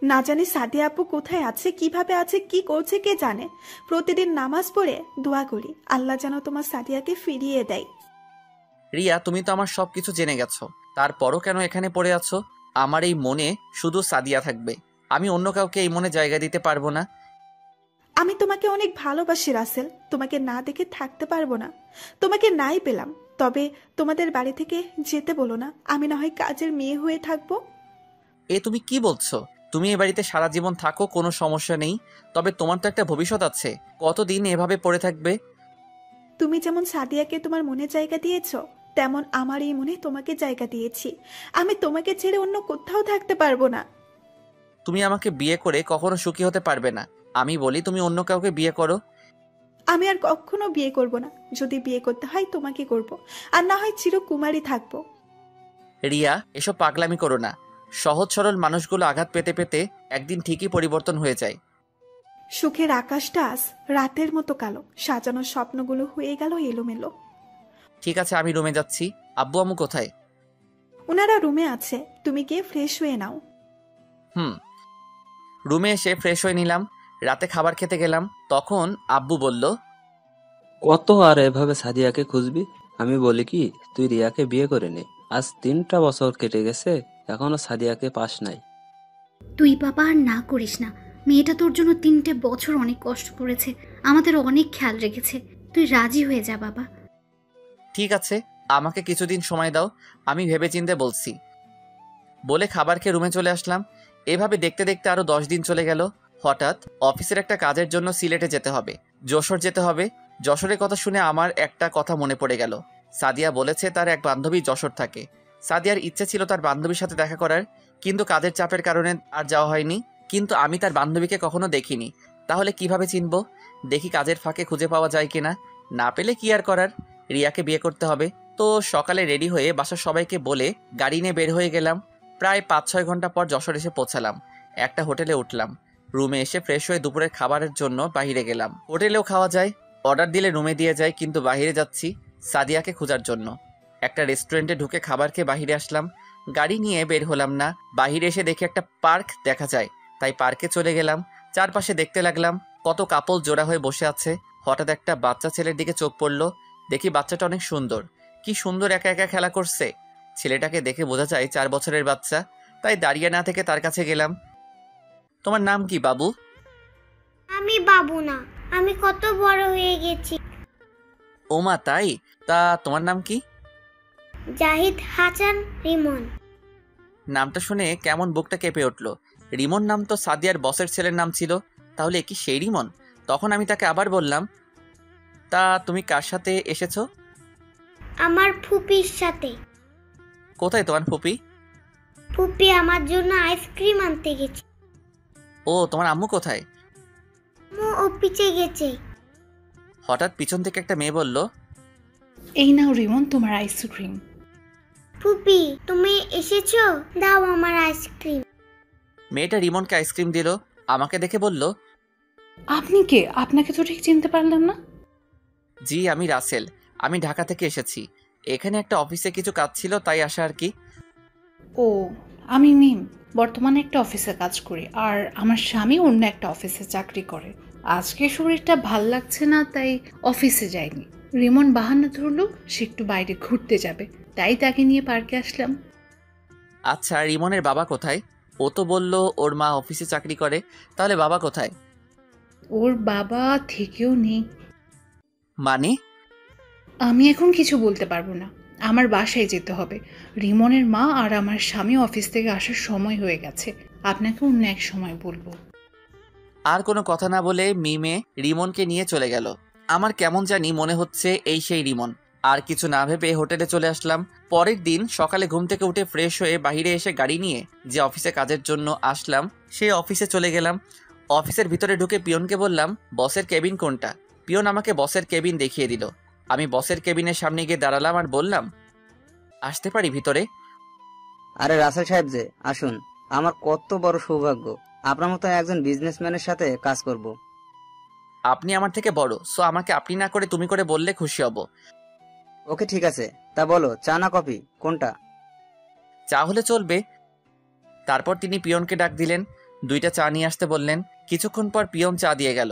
F: না জানি সাদিয়া আপু কোথায় আছে, কিভাবে আছে, কি করছে কে জানে। প্রতিদিন নামাজ পড়ে দোয়া করি আল্লাহ যেন তোমার সাদিয়াকে ফিরিয়ে দেয়।
B: রিয়া, তুমি তো আমার সবকিছু জেনে গেছো, তারপরও কেন এখানে পড়ে আছো? আমার এই মনে শুধু সাদিয়া থাকবে, আমি অন্য কাউকে এই মনে জায়গা দিতে পারবো না।
F: আমি তোমাকে অনেক ভালোবাসি রাসেল, তোমাকে না দেখে থাকতে পারবো না। তোমাকে নাই পেলাম, তবে তোমাদের বাড়ি থেকে যেতে বলো না, আমি না হয় কাজের মেয়ে হয়ে থাকবো।
B: তুমি কি বলছো? তুমি এ বাড়িতে সারা জীবন থাকো, কোনো সমস্যা নেই, তবে তোমার তো একটা ভবিষ্যৎ আছে। কতদিন এভাবে পড়ে থাকবে?
F: তুমি যেমন সাদিয়াকে তোমার মনে জায়গা দিয়েছ, তেমন আমার এই মনে তোমাকে জায়গা দিয়েছি। আমি তোমাকে ছেড়ে অন্য কোথাও থাকতে পারবো না।
B: তুমি আমাকে বিয়ে করে কখনো সুখী হতে পারবে না। আমি বলি তুমি অন্য কাউকে বিয়ে করো।
F: আমি আর কখনো বিয়ে করব না। যদি বিয়ে করতে হয় তোমাকে করব, আর না হয় চিরকুমারী থাকবো।
B: রিয়া, এসব পাগলামি করো না। সহজ সরল মানুষগুলো আঘাত পেতে পেতে একদিন ঠিকই পরিবর্তন হয়ে যায়।
F: সুখের আকাশটা আজ রাতের মতো কালো, সাজানো স্বপ্নগুলো হয়ে গেল এলোমেলো।
B: ঠিক আছে, আমি রুমে যাচ্ছি। আব্বু আম্মু কোথায়?
F: ওনারা রুমে আছে, তুমি গিয়ে ফ্রেশ হয়ে নাও।
B: রুমে এসে ফ্রেশ হয়ে নিলাম। রাতে খাবার খেতে গেলাম, তখন আব্বু বলল,
L: কত আর এভাবে সাদিয়াকে খুঁজবি? আমি বলি কি, তুই রিয়াকে বিয়ে করে নে। আজ 3টা বছর কেটে গেছে, এখনো সাদিয়াকে পাস নাই।
G: তুই বাবা আর না করিস না, মেয়েটা তোর জন্য 3টে বছর অনেক কষ্ট করেছে, আমাদের অনেক খেয়াল রেখেছে। তুই রাজি হয়ে যা বাবা।
B: ঠিক আছে, আমাকে কিছুদিন সময় দাও, আমি ভেবেচিন্তে বলছি। বলে খাবার খেয়ে রুমে চলে আসলাম। এভাবে দেখতে দেখতে আরো 10 দিন চলে গেল। হঠাৎ অফিসের একটা কাজের জন্য সিলেটে যেতে হবে, যশোর যেতে হবে। যশোরের কথা শুনে আমার একটা কথা মনে পড়ে গেল। সাদিয়া বলেছে তার এক বান্ধবী যশোর থাকে। সাদিয়ার ইচ্ছে ছিল তার বান্ধবীর সাথে দেখা করার, কিন্তু কাজের চাপের কারণে আর যাওয়া হয়নি। কিন্তু আমি তার বান্ধবীকে কখনো দেখিনি, তাহলে কিভাবে চিনব? দেখি কাজের ফাঁকে খুঁজে পাওয়া যায় কিনা, না পেলে কি আর করার, রিয়াকে বিয়ে করতে হবে। তো সকালে রেডি হয়ে বাসার সবাইকে বলে গাড়ি নিয়ে বের হয়ে গেলাম। প্রায় 5-6 ঘন্টা পর যশোর এসে পৌঁছালাম। একটা হোটেলে উঠলাম। রুমে এসে ফ্রেশ হয়ে দুপুরের খাবারের জন্য বাইরে গেলাম। হোটেলেও খাওয়া যায়, অর্ডার দিলে রুমে দিয়ে যায়, কিন্তু বাইরে যাচ্ছি সাদিয়াকে খোঁজার জন্য। একটা রেস্টুরেন্টে ঢুকে খাবার খেয়ে বাইরে আসলাম। গাড়ি নিয়ে বের হলাম না, বাইরে এসে দেখি একটা পার্ক দেখা যায়, তাই পার্কে চলে গেলাম। চারপাশে দেখতে লাগলাম কত কাপল জোড়া হয়ে বসে আছে। হঠাৎ একটা বাচ্চা ছেলের দিকে চোখ পড়লো। দেখি বাচ্চাটা অনেক সুন্দর, কি সুন্দর একা একা খেলা করছে। ছেলেটাকে দেখে বোঝা যায় 4 বছরের বাচ্চা, তাই দাঁড়িয়ে না থেকে তার কাছে গেলাম। তোমার নাম কি বাবু?
M: আমি বাবু না, আমি কত বড় হয়ে গেছি।
B: ওমা তাই? তা তোমার নাম কি?
M: জাহিদ হাসান রিমন।
B: নামটা শুনে কেমন বুকটা কেঁপে উঠলো। রিমন নাম তো সাদিয়ার বসের ছেলের নাম ছিল, তাহলে কি সেই রিমন? তখন আমি তাকে আবার বললাম, তা তুমি কার সাথে এসেছো?
M: আমার ফুপির সাথে।
B: কোথায় তোমার ফুপি?
M: ফুপি আমার জন্য আইসক্রিম আনতে গেছে।
B: ও, তোমার আম্মু কোথায়?
M: ও পিছে গেছে।
B: হঠাৎ পিছন থেকে একটা মেয়ে বলল,
N: এই নাও রিমন তোমার আইসক্রিম।
M: ফুপি তুমি এসেছো, দাও আমার আইসক্রিম।
B: মেয়েটা রিমনকে আইসক্রিম দিল। আমাকে দেখে বলল,
N: আপনি কে? আপনাকে তো ঠিক চিনতে পারলাম না।
B: জি আমি রাসেল, আমি ঢাকা থেকে এসেছি। এখানে একটা অফিসে কিছু কাজ ছিল, তাই আসা আর কি।
N: ও, আমি মিম, বর্তমানে একটা অফিসে কাজ করি, আর আমার স্বামী অন্য একটা অফিসে চাকরি করে। আজকে শরীরটা ভাল লাগছে না, তাই অফিসে যাইনি। রিমন বাহানা ধরলো সে একটু বাইরে ঘুরতে যাবে, তাই তাকে নিয়ে পার্কে আসলাম।
B: আচ্ছা, রিমনের বাবা কোথায়? ও তো বলল ওর মা অফিসে চাকরি করে, তাহলে বাবা কোথায়?
N: ওর বাবা থেকেও নেই।
B: মানে?
N: আমি এখন কিছু বলতে পারবো না, আমার বাসায় যেতে হবে। রিমনের মা আর আমার স্বামী অফিস থেকে আসার সময় হয়ে গেছে, আপনাকে অন্য এক সময় বলবো।
B: আর কোনো কথা না বলে মিমে রিমনকে নিয়ে চলে গেল। আমার কেমন জানি মনে হচ্ছে এই সেই রিমন। আর কিছু না ভেবে হোটেলে চলে আসলাম। পরের দিন সকালে ঘুম থেকে উঠে ফ্রেশ হয়ে বাইরে এসে গাড়ি নিয়ে যে অফিসে কাজের জন্য আসলাম সেই অফিসে চলে গেলাম। অফিসের ভিতরে ঢুকে পিয়নকে বললাম, বসের কেবিন কোনটা? পিয়ন আমাকে বসের কেবিন দেখিয়ে দিল। আমি বসের কেবিনের সামনে গিয়ে দাঁড়ালাম আর বললাম, আসতে পারি ভিতরে?
H: আরে রাসেল সাহেব যে, আসুন। আমার কত বড় সৌভাগ্য, আপনার মতো একজন বিজনেসম্যানের সাথে কাজ করব।
B: আপনি আমার থেকে বড়, সো আমাকে আপনি না করে তুমি করে বললে খুশি হব।
H: ওকে ঠিক আছে, তা বলো চা না কফি কোনটা?
B: চা হলে চলবে। তারপর তিনি পিয়নকে ডাক দিলেন, 2টা চা নিয়ে আসতে বললেন। কিছুক্ষণ পর পিয়ন চা দিয়ে গেল।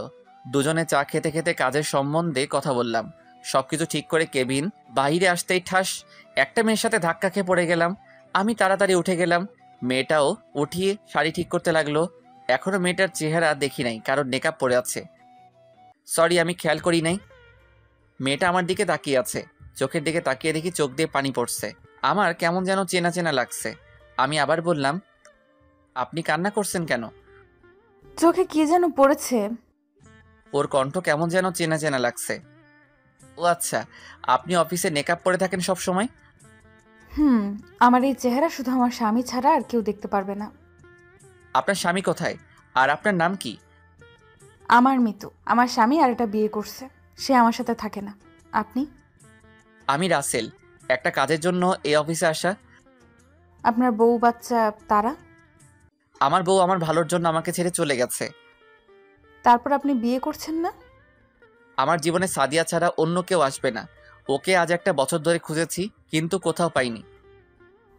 B: দুজনে চা খেতে খেতে কাজের সম্বন্ধে কথা বললাম। সবকিছু ঠিক করে কেবিন বাইরে আসতেই ঠাস একটা মেয়ের সাথে ধাক্কা খেয়ে পড়ে গেলাম। আমি তাড়াতাড়ি উঠে গেলাম। মেয়েটাও উঠিয়ে শাড়ি ঠিক করতে লাগলো। এখনো মেয়েটার চেহারা দেখি নাই, কারণ মেকআপ পরে আছে। সরি, আমি খেয়াল করি নাই। মেয়েটা আমার দিকে তাকিয়ে আছে। চোখের দিকে তাকিয়ে দেখি চোখ দিয়ে পানি পড়ছে। আমার কেমন যেন চেনা চেনা লাগছে। আমি আবার বললাম, আপনি কান্না করছেন কেন?
C: চোখে কি যেন পড়েছে।
B: ওর কণ্ঠ কেমন যেন চেনা চেনা লাগছে। ও আচ্ছা, আপনি অফিসে মেকআপ পরে থাকেন সব সময়?
C: আমার এই চেহারা শুধু আমার স্বামী ছাড়া আর কেউ দেখতে পারবে না।
B: আপনার স্বামী কোথায়? আর আপনার নাম কি?
C: আমার মিতু। আমার স্বামী আর একটা বিয়ে করছে, সে আমার সাথে থাকে না। আপনি?
B: আমি রাসেল, একটা কাজের জন্য এই অফিসে আসা।
C: আপনার বউ বাচ্চা তারা?
B: আমার বউ আমার ভালোর জন্য আমাকে ছেড়ে চলে গেছে।
C: তারপর আপনি বিয়ে করছেন না?
B: আমার জীবনে সাদিয়া ছাড়া অন্য কেউ আসবে না। ওকে আজ 1 বছর ধরে খুঁজেছি, কিন্তু কোথাও পাইনি।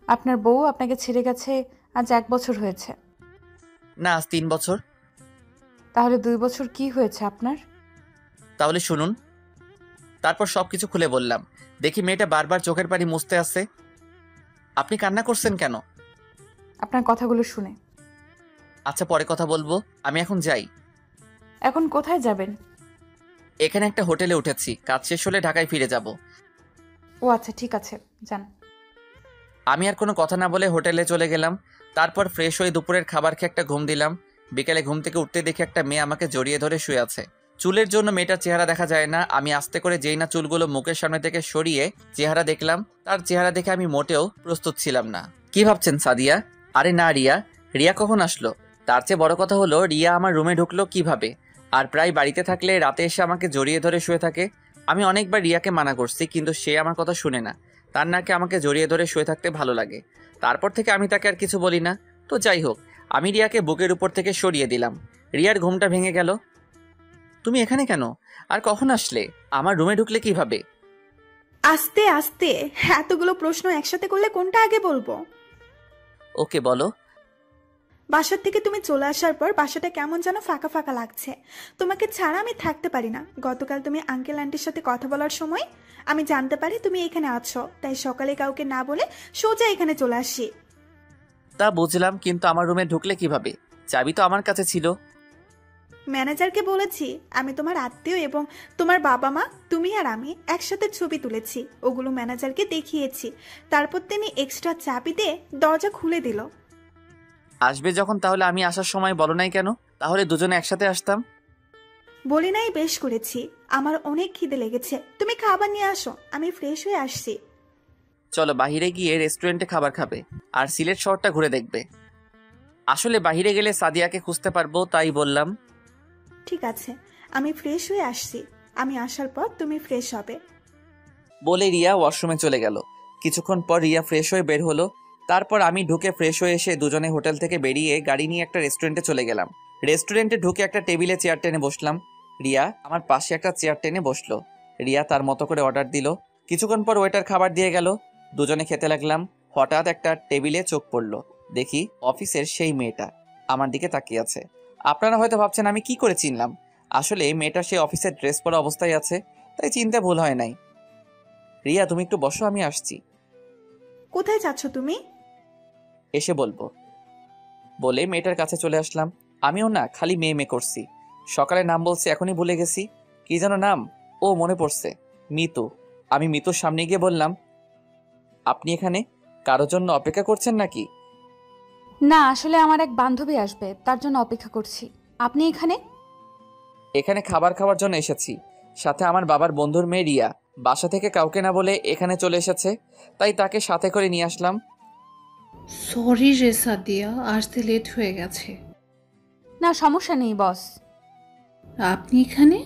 C: আপনার বউ আপনাকে ছেড়ে গেছে আজ 1 বছর হয়েছে?
B: না, আজ 3 বছর।
C: তাহলে 2 বছর কি হয়েছে আপনার?
B: তাহলে শুনুন। তারপর সবকিছু খুলে বললাম। দেখি মেয়েটা বারবার চোখের পানি মুছতে আসছে। আপনি কান্না করছেন কেন?
C: আপনার কথাগুলো শুনে।
B: আচ্ছা, পরে কথা বলবো, আমি এখন যাই।
C: এখন কোথায় যাবেন?
B: এখানে একটা হোটেলে উঠেছি, কাজ শেষ হলে ঢাকায় ফিরে যাব।
C: ও আচ্ছা, ঠিক আছে, যান।
B: আমি আর কোনো কথা না বলে হোটেলে চলে গেলাম। তারপর ফ্রেশ হয়ে দুপুরের খাবার খেয়ে একটা ঘুম দিলাম। বিকেলে ঘুম থেকে উঠতে দেখি একটা মেয়ে আমাকে জড়িয়ে ধরে শুয়ে আছে। চুলের জন্য মেয়েটার চেহারা দেখা যায় না। আমি আস্তে করে যেই না চুলগুলো মুখের সামনে থেকে সরিয়ে চেহারা দেখলাম, তার চেহারা দেখে আমি মোটেও প্রস্তুত ছিলাম না। কি ভাবছেন সাদিয়া? আরে না, রিয়া। রিয়া কখন আসলো? তার চেয়ে বড় কথা হলো রিয়া আমার রুমে ঢুকলো কিভাবে, আর প্রায় বাড়িতে থাকলে রাতে এসে আমাকে জড়িয়ে ধরে শুয়ে থাকে। আমি অনেকবার রিয়াকে মানা করছি, কিন্তু সে আমার কথা শুনে না। তার নাকি আমাকে জড়িয়ে ধরে শুয়ে থাকতে ভালো লাগে। তারপর থেকে আমি তাকে আর কিছু বলি না। তো যাই হোক, আমি রিয়াকে বুকের উপর থেকে সরিয়ে দিলাম। রিয়ার ঘুমটা ভেঙে গেল। তুমি এখানে কেন, আর কখন আসলে, আমার রুমে ঢুকলে কিভাবে?
F: আস্তে আস্তে, এতগুলো প্রশ্ন একসাথে করলে কোনটা আগে বলবো?
B: ওকে বলো।
F: বাসার থেকে তুমি চলে আসার পর বাসাটা কেমন যেন ফাঁকা ফাঁকা লাগছে। তোমাকে ছাড়া আমি থাকতে পারি না। গতকাল তুমি আঙ্কেল আন্টির সাথে কথা বলার সময় আমি জানতে পারি তুমি এখানে আছো, তাই সকালে কাউকে না বলে সোজা এখানে চলে আসি।
B: তা বুঝলাম, কিন্তু আমার রুমে ঢুকলে কিভাবে? চাবি তো আমার কাছে ছিল।
F: ম্যানেজারকে বলেছি আমি তোমার আত্মীয় এবং তোমার বাবা মা তুমি আর আমি একসাথে ছবি তুলেছি, ওগুলো ম্যানেজারকে দেখিয়েছি। তারপর তিনি এক্সট্রা চাবি দিয়ে দরজা খুলে দিল।
B: আসবে যখন তাহলে আমি আসার সময় বলো নাই কেন? তাহলে দুজনে একসাথে আসতাম।
F: বলি নাই, বেশ করেছি। আমার অনেক খিদে লেগেছে, তুমি খাবার নিয়ে আসো, আমি ফ্রেশ হয়ে আসছি।
B: চলো বাইরে গিয়ে রেস্টুরেন্টে খাবার খাবে আর সিলেট শহরটা ঘুরে দেখবে। আসলে বাইরে গেলে সাদিয়াকে খুঁজতে পারবো, তাই বললাম।
F: ঠিক আছে, আমি ফ্রেশ হয়ে আসছি। আমি আসার পর তুমি ফ্রেশ হবে।
B: বলে রিয়া ওয়াশরুমে চলে গেল। কিছুক্ষণ পর রিয়া ফ্রেশ হয়ে বের হলো। তারপর আমি ঢুকে ফ্রেশ হয়ে এসে দুজনে হোটেল থেকে বেরিয়ে গাড়ি নিয়ে একটা রেস্টুরেন্টে চলে গেলাম। রেস্টুরেন্টে ঢুকে একটা টেবিলে চেয়ার টেনে বসলাম। রিয়া আমার পাশে একটা চেয়ার টেনে বসলো। রিয়া তার মতো করে অর্ডার দিল। কিছুক্ষণ পর ওয়েটার খাবার দিয়ে গেল। দুজনে খেতে লাগলাম। হঠাৎ একটা টেবিলে চোখ পড়লো। দেখি অফিসের সেই মেয়েটা আমার দিকে তাকিয়ে আছে। আপনারা হয়তো ভাবছেন আমি কি করে চিনলাম। আসলে মেয়েটা সেই অফিসের ড্রেস পরা অবস্থায় আছে, তাই চিনতে ভুল হয় নাই। রিয়া তুমি একটু বসো, আমি আসছি।
F: কোথায় যাচ্ছ তুমি?
B: এসে বলবো। বলে মেয়েটার কাছে চলে আসলাম। আমিও না খালি মেয়ে করছি। সকালে নাম বলছি, এখনই ভুলে গেছি। কি যেন নাম? ও মনে পড়ছে, মিতু। আমি মিতুর সামনে গিয়ে বললাম, আপনি এখানে কারোর জন্য অপেক্ষা করছেন নাকি?
C: না, আসলে আমার এক বান্ধবী আসবে, তার জন্য অপেক্ষা করছি। আপনি এখানে?
B: এখানে খাবার খাওয়ার জন্য এসেছি, সাথে আমার বাবার বন্ধুর মেয়ে রিয়া বাসা থেকে কাউকে না বলে এখানে চলে এসেছে, তাই তাকে সাথে করে নিয়ে আসলাম।
N: সরি রে সাদিয়া, আসতে লেট হয়ে গেছে।
C: না সমস্যা নেই বস।
N: আপনি এখানে?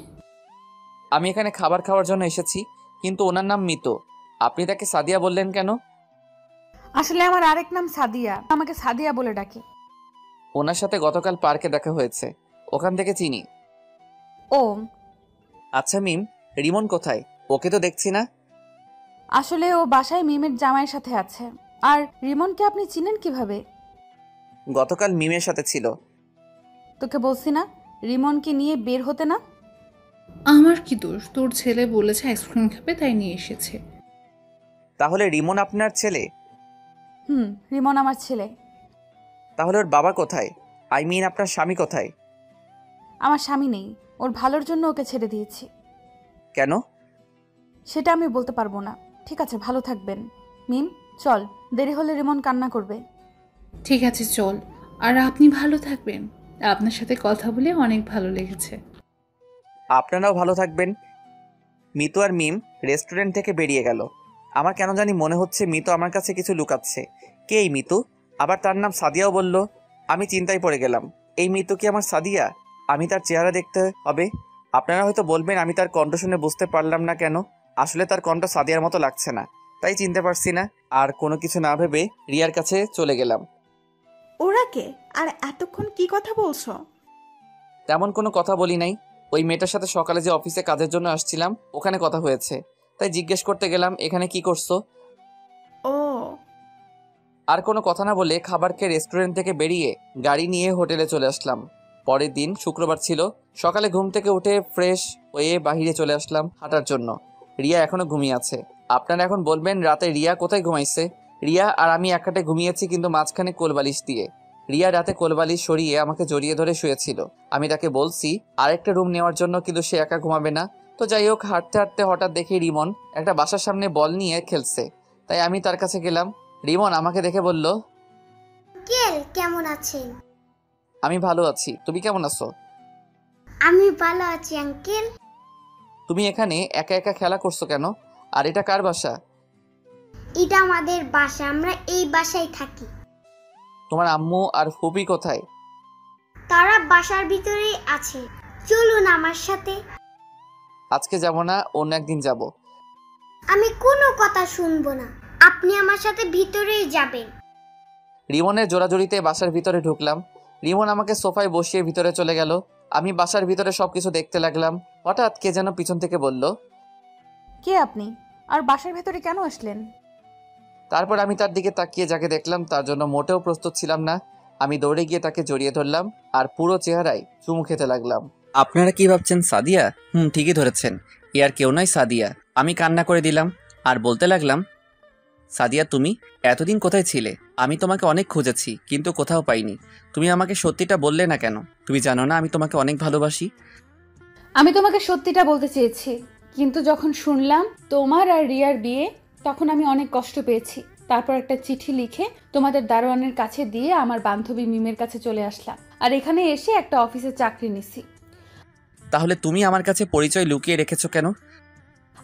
B: আমি এখানে খাবার খাওয়ার জন্য এসেছি, কিন্তু ওনার নাম মিতু। আপনি তাকে সাদিয়া বললেন কেন?
C: আসলে আমার আরেক নাম সাদিয়া, আমাকে সাদিয়া বলে ডাকে।
B: ওনার সাথে গতকাল পার্কে দেখা হয়েছে, ওখান থেকে চিনি।
C: ও
B: আচ্ছা মিম, রিমন কোথায়? ওকে তো দেখছি না।
C: আসলে ও বাসায় মিমের জামাইয়ের সাথে আছে। আর রিমনকে আপনি চিনেন কিভাবে?
B: গতকাল মিমের সাথে ছিল।
C: তোকে বলছি না রিমনকে নিয়ে বের হতে না?
N: আমার কি দোষ? তোর ছেলে বলেছে আইসক্রিম খাবে, তাই নিয়ে এসেছে।
B: তাহলে রিমন আপনার ছেলে?
C: রিমন আমার ছেলে।
B: তাহলে ওর বাবা কোথায়? আই মিন আপনার স্বামী কোথায়?
C: আমার স্বামী নেই, ওর ভালোর জন্য ওকে ছেড়ে দিয়েছি।
B: কেন?
C: সেটা আমি বলতে পারবো না। ঠিক আছে, ভালো থাকবেন। মিম চল, দেরি হলে রিমন কান্না করবে।
N: ঠিক আছে চল, আর আপনি ভালো থাকবেন। আপনার সাথে কথা বলে অনেক ভালো লেগেছে।
B: আপনারাও ভালো থাকবেন। মিতু আর মিম রেস্টুরেন্ট থেকে বেরিয়ে গেল। আমার কেন জানি মনে হচ্ছে মিতু আমার কাছে কিছু লুকাচ্ছে। কে এই মিতু? আবার তার নাম সাদিয়াও বলল। আমি চিন্তায় পড়ে গেলাম, এই মিতু কি আমার সাদিয়া? আমি তার চেহারা দেখতে হবে। আপনারা হয়তো বলবেন আমি তার কণ্ঠ শুনে বুঝতে পারলাম না কেন। আসলে তার কণ্ঠ সাদিয়ার মতো লাগছে না, তাই চিনতে পারছি না। আর কোনো কিছু না ভেবে রিয়ার কাছে চলে গেলাম।
F: ওরা কে? আর এতক্ষণ কি কথা বলছো?
B: তেমন কোনো কথা বলি নাই। ওই মেয়েটার সাথে সকালে যে অফিসে কাজের জন্য আসছিলাম, ওখানে কথা হয়েছে, তাই জিজ্ঞেস করতে গেলাম এখানে কি করছো।
F: ও।
B: আর কোনো কথা না বলে খাবার খেয়ে রেস্টুরেন্ট থেকে বেরিয়ে গাড়ি নিয়ে হোটেলে চলে আসলাম। পরের দিন শুক্রবার ছিল। সকালে ঘুম থেকে উঠে ফ্রেশ হয়ে বাহিরে চলে আসলাম হাঁটার জন্য। রিয়া এখনো ঘুমিয়ে আছে। আপনারা এখন বলবেন রাতে রিয়া কোথায় ঘুমাইছে? রিয়া আর আমি এক খাটে ঘুমিয়েছি, কিন্তু মাঝখানে কোলবালিশ দিয়ে। রিয়া রাতে কোলবালিশ সরিয়ে আমাকে জড়িয়ে ধরে শুয়েছিল। আমি তাকে বলছি আরেকটা রুম নেওয়ার জন্য, কিন্তু সে একা ঘুমাবে না। তো যাই হোক, হাঁটতে হাঁটতে হঠাৎ দেখি রিমন একটা বাসার সামনে বল নিয়ে খেলছে, তাই আমি তার কাছে গেলাম। রিমন আমাকে দেখে বলল,
M: কেমন আছেন?
B: আমি ভালো আছি, তুমি কেমন আছো?
M: আমি ভালো আছি আঙ্কেল।
B: তুমি এখানে একা একা খেলা করছো কেন? আর এটা কার বাসা?
M: এটা আমাদের বাসা, আমরা এই বাসায় থাকি।
B: তোমার আম্মু আর ফুপি কোথায়?
M: তারা বাসার ভিতরেই আছে, চলুন আমার সাথে।
B: আজকে যাব না, অন্য একদিন যাব।
M: আমি কোনো কথা শুনবো না, আপনি আমার সাথে ভিতরেই যাবেন।
B: রিমনের জোরাজুরিতে বাসার ভিতরে ঢুকলাম। রিমন আমাকে সোফায় বসিয়ে ভিতরে চলে গেল। আমি বাসার ভিতরে সবকিছু দেখতে লাগলাম। হঠাৎ কে যেন পিছন থেকে বলল,
C: কে আপনি আর বাসার ভেতরে কেন আসলেন?
B: তারপর আমি তার দিকে তাকিয়ে যাকে দেখলাম তার জন্য মোটেও প্রস্তুত ছিলাম না। আমি দৌড়ে গিয়ে তাকে জড়িয়ে ধরলাম আর পুরো চেহারায় চুমু খেতে লাগলাম। আপনারা কি ভাবছেন সাদিয়া? ঠিকই ধরেছেন, এ আর কেউ নয়, সাদিয়া। আমি কান্না করে দিলাম আর বলতে লাগলাম, সাদিয়া তুমি এতদিন কোথায় ছিলে? আমি তোমাকে অনেক খুঁজেছি কিন্তু কোথাও পাইনি। তুমি আমাকে সত্যিটা বললে না কেন? তুমি জানো না আমি তোমাকে অনেক ভালোবাসি।
C: আমি তোমাকে সত্যিটা বলতে চেয়েছি, কিন্তু যখন শুনলাম তোমার আর রিয়ার বিয়ে, তখন আমি অনেক কষ্ট পেয়েছি। তারপর একটা চিঠি লিখে তোমাদের দারোয়ানের কাছে দিয়ে আমার বান্ধবী মিমের কাছে চলে আসলাম, আর এখানে এসে একটা অফিসে চাকরি নিছি।
B: তাহলে তুমি আমার কাছে পরিচয় লুকিয়ে রেখেছো কেন?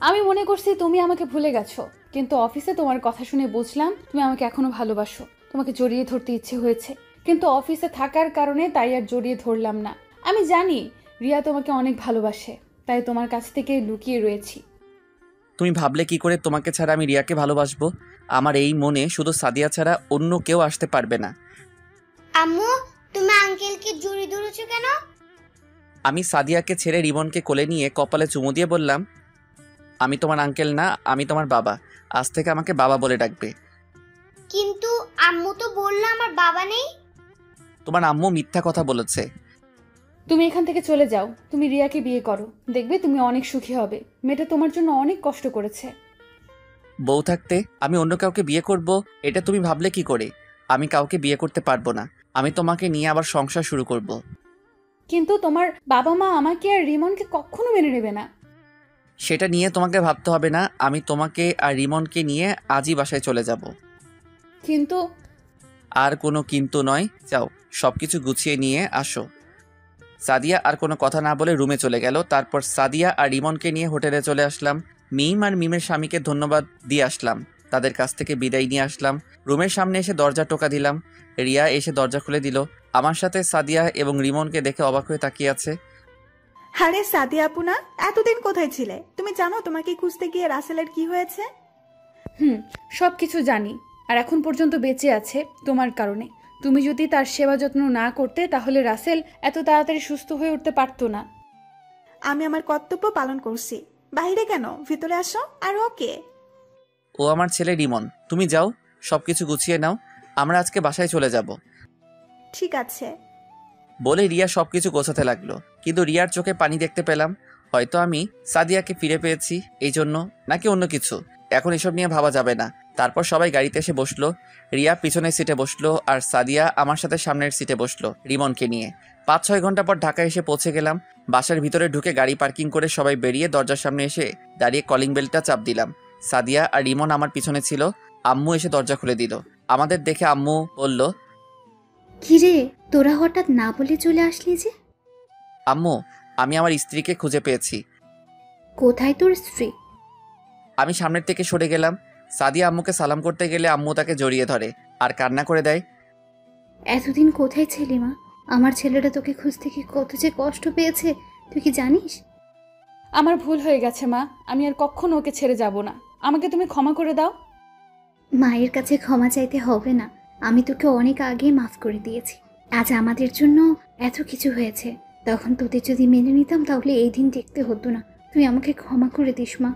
C: আমি মনে করছি তুমি আমাকে ভুলে গেছো, কিন্তু অফিসে তোমার কথা শুনে বুঝলাম তুমি আমাকে এখনো ভালোবাসো। তোমাকে জড়িয়ে ধরতে ইচ্ছে হয়েছে, কিন্তু অফিসে থাকার কারণে তাই আর জড়িয়ে ধরলাম না। আমি জানি রিয়া তোমাকে অনেক ভালোবাসে, তাই তোমার কাছ থেকে লুকিয়ে রয়েছি।
B: তুমি ভাবলে কি করে তোমাকে ছাড়া আমি রিয়াকে ভালোবাসবো? আমার এই মনে শুধু সাদিয়া ছাড়া অন্য কেউ আসতে পারবে না।
M: আম্মু, তুমি আঙ্কেলকে জড়িয়ে ধরেছো কেন?
B: আমি সাদিয়াকে ছেড়ে রিমনকে কোলে নিয়ে কপালে চুমু দিয়ে বললাম, আমি তোমার আঙ্কেল না, আমি তোমার বাবা। আজ থেকে আমাকে বাবা বলে ডাকবে।
M: কিন্তু আম্মু তো বললো আমার বাবা নেই।
B: তোমার আম্মু মিথ্যা কথা বলেছে।
C: তুমি এখান থেকে চলে যাও, তুমি রিয়াকে বিয়ে করো, দেখবে তুমি অনেক সুখী হবে। মেয়েটা তোমার জন্য অনেক কষ্ট করেছে।
B: বউ থাকতে আমি অন্য কাউকে বিয়ে করব, এটা তুমি ভাবলে কি করে? আমি কাউকে বিয়ে করতে পারবো না। আমি তোমাকে নিয়ে আবার সংসার শুরু করব।
C: কিন্তু তোমার বাবা মা আমাকে আর রিমনকে কখনো মেনে নেবে না।
B: সেটা নিয়ে তোমাকে ভাবতে হবে না। আমি তোমাকে আর রিমনকে নিয়ে আজই বাসায় চলে যাব।
C: কিন্তু
B: আর কোনো কিন্তু নয়, যাও সবকিছু গুছিয়ে নিয়ে আসো। সাদিয়া আর কোনো কথা না বলে রুমে চলে গেল। তারপর সাদিয়া আর রিমনকে নিয়ে হোটেলে চলে আসলাম। মিম আর মিমের স্বামীকে ধন্যবাদ দিয়ে আসলাম, তাদের কাছ থেকে বিদায় নিয়ে আসলাম। রুমের সামনে এসে দরজা টোকা দিলাম। রিয়া এসে দরজা খুলে দিল। আমার সাথে সাদিয়া এবং রিমনকে দেখে অবাক হয়ে তাকিয়ে আছে।
F: আরে সাদিয়া আপু না, এতদিন কোথায় ছিলে? তুমি জানো তোমাকে খুঁজতে গিয়ে রাসেলের কি হয়েছে?
C: সব কিছু জানি, আর এখন পর্যন্ত বেঁচে আছে তোমার কারণে। তুমি যদি তার সেবা যত্ন না করতে তাহলে রাসেল এত তাড়াতাড়ি সুস্থ হয়ে উঠতে পারতো না।
F: আমি আমার কর্তব্য পালন করছি। বাইরে কেন, ভিতরে আসো। আর ওকে?
B: ও আমার ছেলে রিমন। তুমি যাও, সবকিছু গুছিয়ে নাও, আমরা আজকে বাসায় চলে যাব।
F: ঠিক আছে
B: বলে রিয়া সবকিছু গোছাতে লাগলো। কিন্তু রিয়ার চোখে পানি দেখতে পেলাম। হয়তো আমি সাদিয়াকে ফিরে পেয়েছি এই জন্য, নাকি অন্য কিছু, এখন এসব নিয়ে ভাবা যাবে না। তারপর সবাই গাড়িতে এসে বসলো। রিয়া পিছনের সিটে বসলো আর সাদিয়া আমার সাথে সামনের সিটে বসলো রিমনকে নিয়ে। 5-6 ঘন্টা পর ঢাকায় এসে পৌঁছে গেলাম। বাসার ভিতরে ঢুকে গাড়ি পার্কিং করে সবাই বেরিয়ে দরজার সামনে এসে দাঁড়িয়ে কলিং বেলটা চাপ দিলাম। সাদিয়া আর রিমন আমার পিছনে ছিল। আম্মু এসে দরজা খুলে দিল। আমাদের দেখে আম্মু বলল,
G: কিরে তোরা হঠাৎ না বলে চলে আসলি যে?
B: আম্মু, আমি আমার স্ত্রীকে খুঁজে পেয়েছি।
G: কোথায় তোর স্ত্রী?
B: আমি সামনের থেকে সরে গেলাম। সাদিয়া আম্মুকে সালাম করতে গেলে আম্মু তাকে জড়িয়ে ধরে আর কান্না করে দেয়।
G: এতদিন কোথায় ছিলি মা? আমার ছেলেটা তোকে খুঁজতে কি কত যে কষ্ট পেয়েছে তুই কি জানিস?
C: আমার ভুল হয়ে গেছে মা, আমি আর কখনো ওকে ছেড়ে যাব না। আমাকে তুমি ক্ষমা করে দাও।
G: মায়ের কাছে ক্ষমা চাইতে হবে না, আমি তোকে অনেক আগে মাফ করে দিয়েছি। আজ আমাদের জন্য এত কিছু হয়েছে, তখন তোদের যদি মেনে নিতাম তাহলে এই দিন দেখতে হতো না। তুই আমাকে ক্ষমা করে দিস মা।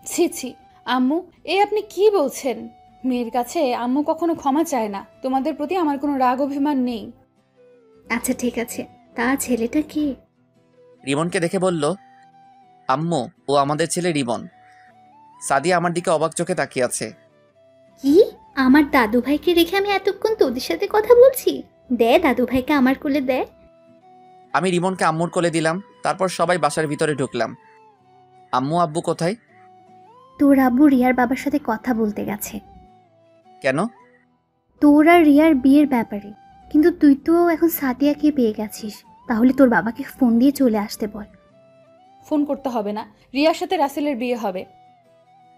C: ছি ছি আম্মু, আপনি কি বলছেন? মেয়ের কাছে আম্মু কখনো ক্ষমা চায় না। তোমাদের প্রতি আমার কোনো রাগ অভিমান নেই।
G: আচ্ছা ঠিক আছে, তা ছেলেটা কি?
B: রিমনকে দেখে বলল, আম্মু ও আমাদের ছেলে রিমন। সাদিয়া আমার দিকে অবাক চোখে তাকিয়ে আছে।
G: কি? আমার দাদু ভাইকে রেখে আমি এতক্ষণ তোদের সাথে কথা বলছি? দে দাদু ভাইকে আমার কোলে দে।
B: আমি রিমনকে আম্মুর কোলে দিলাম। তারপর সবাই বাসার ভিতরে ঢুকলাম। আম্মু আব্বু কোথায়?
G: তোর আব্বু রিয়ার বাবার সাথে কথা বলতে গেছে।
B: কেন?
G: তোর আর রিয়ার বিয়ের ব্যাপারে। কিন্তু তুই তো এখন সাদিয়াকে পেয়ে গেছিস, তাহলে তোর বাবাকে ফোন দিয়ে চলে আসতে বল।
C: ফোন করতে হবে না, রিয়ার সাথে রাসেলের বিয়ে হবে।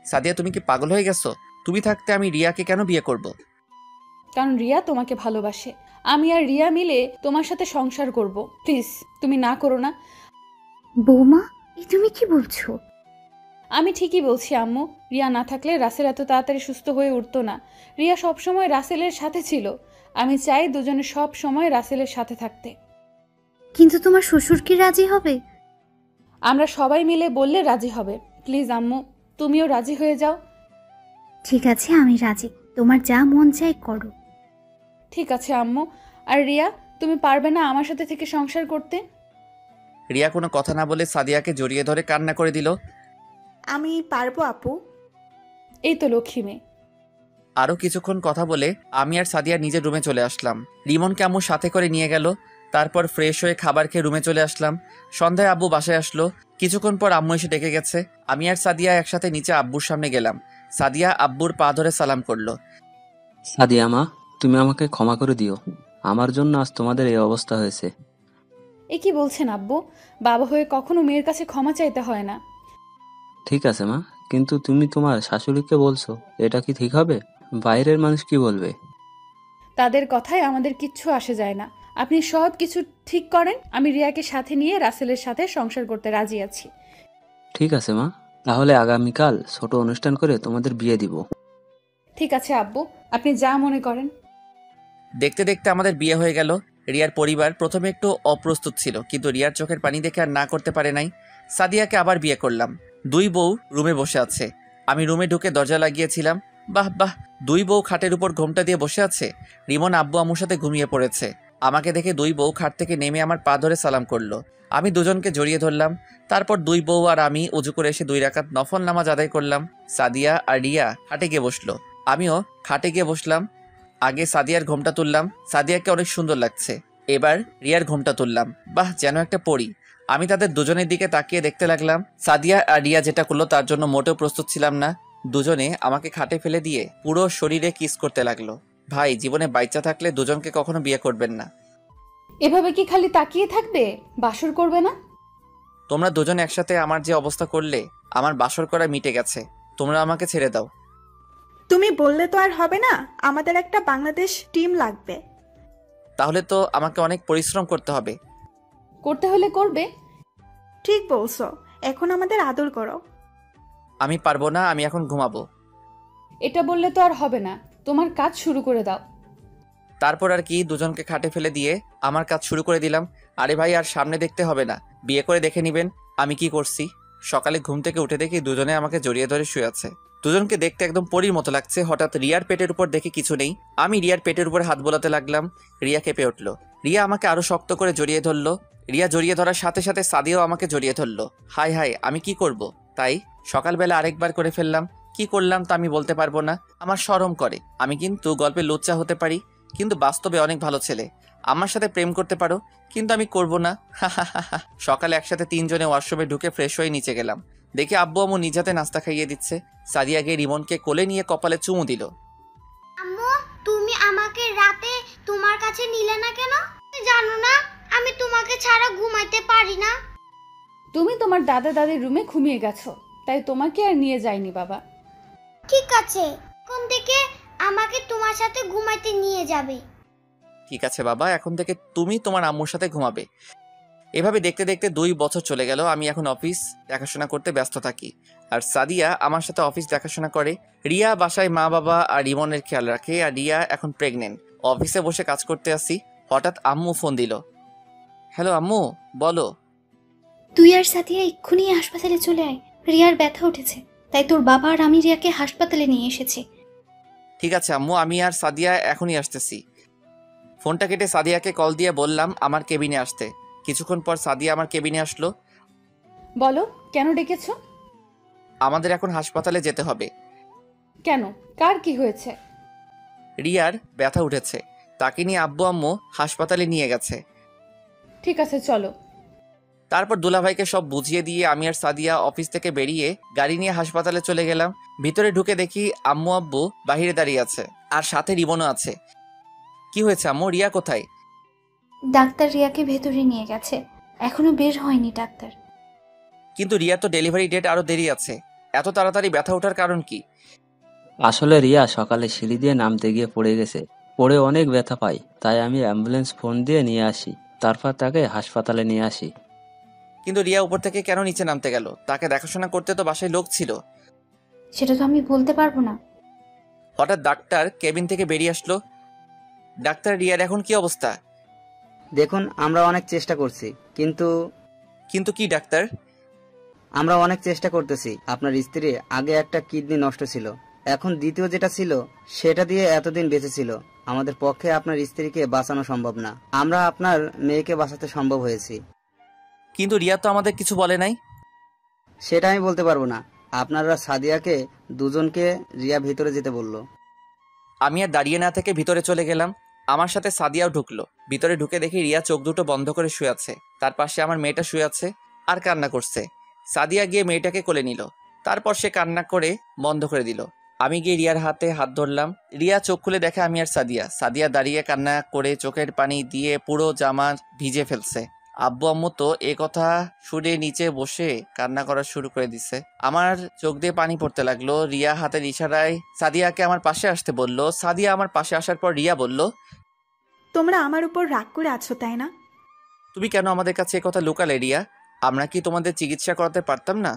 B: সাদিয়া তুমি কি পাগল হয়ে গেছো? তুমি থাকতে আমি রিয়াকে কেন বিয়ে করব?
C: কারণ রিয়া তোমাকে ভালোবাসে। আমি আর রিয়া মিলে তোমার সাথে সংসার করব। প্লিজ তুমি না করো না।
G: বৌমা, এ তুমি কি বলছো?
C: আমি ঠিকই বলছি আম্মু। রিয়া না থাকলে রাসেল এত তাড়াতাড়ি সুস্থ হয়ে উঠতো না। রিয়া সবসময় রাসেলের সাথে ছিল। আমি চাই দুজনে সব সময় রাসেলের সাথে থাকতে।
G: কিন্তু তোমার শ্বশুর কি রাজি হবে?
C: আমরা সবাই মিলে বললে রাজি হবে। প্লিজ আম্মু, তুমিও রাজি হয়ে যাও।
G: ঠিক আছে, আমি রাজি। তোমার যা মন চাই করো।
C: ঠিক আছে আম্মু। আর রিয়া, তুমি পারবে না আমার সাথে থেকে সংসার করতে?
B: রিয়া কোনো কথা না বলে সাদিয়াকে জড়িয়ে ধরে কান্না করে দিল।
F: আমি পারবো আপু।
C: এই তো লক্ষ্মী মেয়ে।
B: আরও কিছুক্ষণ কথা বলে আমি আর সাদিয়া নিজের রুমে চলে আসলাম। রিমনকে আম্মু সাথে করে নিয়ে গেল। তারপর ফ্রেশ হয়ে খাবার খেয়ে রুমে চলে আসলাম। সন্ধ্যায় আব্বু বাসায় আসলো। কিছুক্ষণ পর আম্মু এসে ডেকে গেছে। আমি আর সাদিয়া একসাথে নিচে আব্বুর সামনে গেলাম। সাদিয়া আব্বুর পা ধরে সালাম করলো।
L: সাদিয়া মা, তুমি আমাকে ক্ষমা করে দিও। আমার জন্য আজ তোমাদের এই অবস্থা হয়েছে।
C: এ কি বলছেন আব্বু? বাবা হয়ে কখনো মেয়ের কাছে ক্ষমা চাইতে হয় না।
L: ঠিক আছে মা, কিন্তু তুমি তোমার শাশুড়িকে বলছো, এটা কি ঠিক হবে? বাইরের মানুষ কি বলবে?
C: তাদের কথায় আমাদের কিচ্ছু আসে যায় না। আপনি সব কিছু ঠিক করেন। আমি রিয়াকে সাথে নিয়ে রাসেলের সাথে সংসার করতে রাজি আছি।
L: ঠিক আছে মা, তাহলে আগামীকাল ছোট অনুষ্ঠান করে তোমাদের বিয়ে দিব।
C: ঠিক আছে আব্বু, আপনি যা মনে করেন।
B: দেখতে দেখতে আমাদের বিয়ে হয়ে গেল। রিয়ার পরিবার প্রথমে একটু অপ্রস্তুত ছিল, কিন্তু রিয়ার চোখের পানি দেখে আর না করতে পারে নাই। সাদিয়াকে আবার বিয়ে করলাম। দুই বউ রুমে বসে আছে। আমি রুমে ঢুকে দরজা লাগিয়েছিলাম। বাহ বাহ, দুই বউ খাটের উপর ঘোমটা দিয়ে বসে আছে। রিমন আব্বু আম্মুর সাথে ঘুমিয়ে পড়েছে। আমাকে দেখে দুই বউ খাট থেকে নেমে আমার পা ধরে সালাম করলো। আমি দুজনকে জড়িয়ে ধরলাম। তারপর দুই বউ আর আমি উজু করে এসে 2 রাকাত নফল নামাজ আদায় করলাম। সাদিয়া আর রিয়া খাটে গিয়ে বসলো। আমিও খাটে গিয়ে বসলাম। আগে সাদিয়ার ঘোমটা তুললাম। সাদিয়াকে অনেক সুন্দর লাগছে। এবার রিয়ার ঘোমটা তুললাম। বাহ, যেন একটা পরী। আমি তাদের দুজনের দিকে তাকিয়ে দেখতে লাগলাম। সাদিয়া আর রিয়া যেটা করলো তার জন্য মোটেও প্রস্তুত ছিলাম না। দুজনে আমাকে খাটে ফেলে দিয়ে পুরো শরীরে কিস করতে লাগলো। ভাই, জীবনে বাচ্চা থাকলে দুজনকে কখনো বিয়ে করবেন না।
C: এভাবে কি খালি তাকিয়ে থাকবে? বাসর করবে না?
B: তোমরা দুজন একসাথে আমার যে অবস্থা করলে, আমার বাসর করা মিটে গেছে। তোমরা আমাকে ছেড়ে দাও।
F: তুমি বললে তো আর হবে না, আমাদের একটা বাংলাদেশ টিম লাগবে।
B: তাহলে তো আমাকে অনেক পরিশ্রম করতে হবে।
C: করতে হলে করবে।
F: ঠিক বলছো, এখন আমাদের আদর করো।
B: আমি পারবো না, আমি এখন ঘুমাবো।
C: এটা বললে তো আর হবে না, তোমার কাজ শুরু করে দাও।
B: তারপর আর কি, দুজনকে খাটে ফেলে দিয়ে আমার কাজ শুরু করে দিলাম। আরে ভাই, আর সামনে দেখতে হবে না, বিয়ে করে দেখে নিবেন আমি কি করছি। সকালে ঘুম থেকে উঠে দেখি দুজনে আমাকে জড়িয়ে ধরে শুয়ে আছে। দুজনকে দেখতে একদম পরীর মতো লাগছে। হঠাৎ রিয়ার পেটের উপর দেখে কিছু নেই। আমি রিয়ার পেটের উপর হাত বোলাতে লাগলাম। রিয়া কেঁপে উঠল। রিয়া আমাকে আরো শক্ত করে জড়িয়ে ধরলো। রিয়া জড়িয়ে ধরার সাথে সাথে সাদিয়াও আমাকে জড়িয়ে ধরলো। হাই হাই, আমি কি করব? তাই সকালবেলা আরেকবার করে ফেললাম। কি করলাম তা আমি বলতে পারবো না, আমার শরম করে। আমি কিন্তু গল্পে লুচ্চা হতে পারি, কিন্তু বাস্তবে অনেক ভালো ছেলে। আমার সাথে প্রেম করতে পারো, কিন্তু আমি করব না। সকালে একসাথে 3 জনে ওয়াশরুমে ঢুকে ফ্রেশ হয়ে নিচে গেলাম। দেখে আব্বু আম্মু নিজ হাতে নাস্তা খাইয়ে দিচ্ছে। সাদিয়া গিয়ে রিমনকে কোলে নিয়ে কপালে চুমু দিল।
M: আম্মু, তুমি আমাকে রাতে তোমার কাছে নিলে না কেন? জানো না আমি তোমাকে ছাড়া ঘুমাইতে পারি না।
C: তুমি তোমার দাদা দাদির রুমে ঘুমিয়ে গেছো, তাই তোমাকে আর নিয়ে যাইনি বাবা।
M: ঠিক আছে, কোন থেকে আমাকে তোমার সাথে ঘুমাইতে নিয়ে যাবে?
B: ঠিক আছে বাবা, এখন থেকে তুমি তোমার আম্মুর সাথে ঘুমাবে। এভাবে দেখতে দেখতে 2 বছর চলে গেল। আমি এখন অফিস দেখাশোনা করতে ব্যস্ত থাকি, আর সাদিয়া আমার সাথে অফিস দেখাশোনা করে। রিয়া বাসায় মা বাবা আর রিমনের খেয়াল রাখে, আর রিয়া এখন প্রেগনেন্ট। অফিসে বসে কাজ করতে আসি, হঠাৎ আম্মু ফোন দিল। হ্যালো আম্মু, বলো।
G: তুই আর সাথিয়া এক্ষুনি হাসপাতালে চলে আয়। রিয়ার ব্যথা উঠেছে, তাই তোর বাবা আর আমি রিয়াকে হাসপাতালে নিয়ে এসেছি।
B: ঠিক আছে আম্মু, আমি আর সাদিয়া এখনই আসতেছি। ফোনটা কেটে সাদিয়াকে কল দিয়ে বললাম আমার কেবিনে আসতে। কিছুক্ষণ পর সাদিয়া আমার কেবিনে আসলো।
C: বলো, কেন ডেকেছো?
B: আমাদের এখন হাসপাতালে যেতে হবে।
C: কেন, কার কি হয়েছে?
B: রিয়ার ব্যথা উঠেছে, তাকে নিয়ে আব্বু আম্মু হাসপাতালে নিয়ে গেছে।
C: ঠিক আছে, চলো।
B: তারপর দুলাভাইকে সব বুঝিয়ে দিয়ে আমি আর সাদিয়া অফিস থেকে বেরিয়ে গাড়ি নিয়ে হাসপাতালে চলে গেলাম। ভিতরে ঢুকে দেখি আম্মু আব্বু বাহিরে দাঁড়িয়ে আছে, আর সাথে রিমনও আছে। কি হয়েছে আম্মু, রিয়া কোথায়?
G: ডাক্তার রিয়াকে ভেতরে নিয়ে গেছে, এখনো বের হয়নি ডাক্তার।
B: কিন্তু রিয়ার তো ডেলিভারি ডেট আরো দেরি আছে, এত তাড়াতাড়ি ব্যথা ওঠার কারণ কি?
L: আসলে রিয়া সকালে সিঁড়ি দিয়ে নামতে গিয়ে পড়ে গেছে, পড়ে অনেক ব্যথা পাই, তাই আমি অ্যাম্বুলেন্স ফোন দিয়ে নিয়ে আসি, তারপর তাকে হাসপাতালে নিয়ে আসি।
B: কিন্তু রিয়া উপর থেকে কেন নিচে নামতে গেল? তাকে দেখাশোনা করতে তো বাসায় লোক ছিল।
G: সেটা তো আমি বলতে পারবো না।
B: হঠাৎ ডাক্তার কেবিন থেকে বেরিয়ে আসলো। ডাক্তার, রিয়ার এখন কি অবস্থা?
H: দেখুন, আমরা অনেক চেষ্টা করছি, কিন্তু
B: কি ডাক্তার?
H: আমরা অনেক চেষ্টা করতেছি। আপনার স্ত্রী আগে একটা কিডনি নষ্ট ছিল, এখন দ্বিতীয় যেটা ছিল সেটা দিয়ে এতদিন বেঁচে ছিল। আমাদের পক্ষে আপনার স্ত্রীকে বাঁচানো সম্ভব না, আমরা আপনার মেয়েকে বাঁচাতে সম্ভব হয়েছি।
B: কিন্তু রিয়া তো আমাদের কিছু বলে নাই।
H: সেটা আমি বলতে পারবো না। আপনারা সাদিয়াকে দুজনকে রিয়া ভিতরে যেতে বলল।
B: আমি আর দাঁড়িয়ে না থেকে ভিতরে চলে গেলাম। আমার সাথে সাদিয়াও ঢুকলো। ভিতরে ঢুকে দেখি রিয়া চোখ দুটো বন্ধ করে শুয়ে আছে। তার পাশে আমার মেয়েটা শুয়ে আছে আর কান্না করছে। সাদিয়া গিয়ে মেয়েটাকে কোলে নিল, তারপর সে কান্না করে বন্ধ করে দিল। আমি গিয়ে রিয়ার হাতে হাত ধরলাম। রিয়া চোখ খুলে দেখে আমি আর সাদিয়া দাঁড়িয়ে কান্না করে চোখের পানি দিয়ে পুরো জামা ভিজে ফেলছে। আব্বু আম্মু তো এ কথা শুনে নিচে বসে কান্না করা শুরু করে দিছে। আমার চোখ দিয়ে পানি পড়তে লাগলো। রিয়া হাতের ইশারায় সাদিয়াকে আমার পাশে আসতে বলল। সাদিয়া আমার পাশে আসার পর রিয়া বলল,
F: তোমরা আমার উপর রাগ করে আছো তাই না?
B: তুমি কেন আমাদের কাছে এ কথা লুকালে রিয়া? আমরা কি তোমাদের চিকিৎসা করাতে পারতাম না?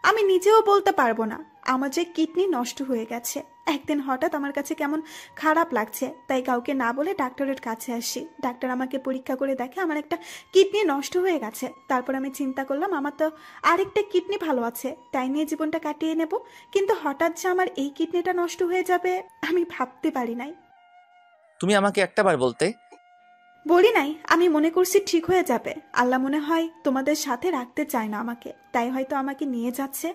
F: আমি নিজেও বলতে পারবো না। আমার যে কিডনি নষ্ট হয়ে গেছে। একদিন হঠাৎ আমার কাছে কেমন খারাপ লাগছে, তাই কাউকে না বলে ডাক্তারের কাছে আসি। ডাক্তার আমাকে পরীক্ষা করে দেখে আমার একটা কিডনি নষ্ট হয়ে গেছে। তারপর আমি চিন্তা করলাম আমার তো আরেকটা কিডনি ভালো আছে, তাই নিয়ে জীবনটা কাটিয়ে নেব। কিন্তু হঠাৎ যে আমার এই কিডনিটা নষ্ট হয়ে যাবে আমি ভাবতে পারি নাই।
B: তুমি আমাকে একটাবার বলতে।
F: বলি নাই, আমি মনে করছি ঠিক হয়ে যাবে। আল্লাহ মনে হয় তোমাদের সাথে রাখতে চায় না আমাকে, তাই হয়তো আমাকে নিয়ে যাচ্ছে।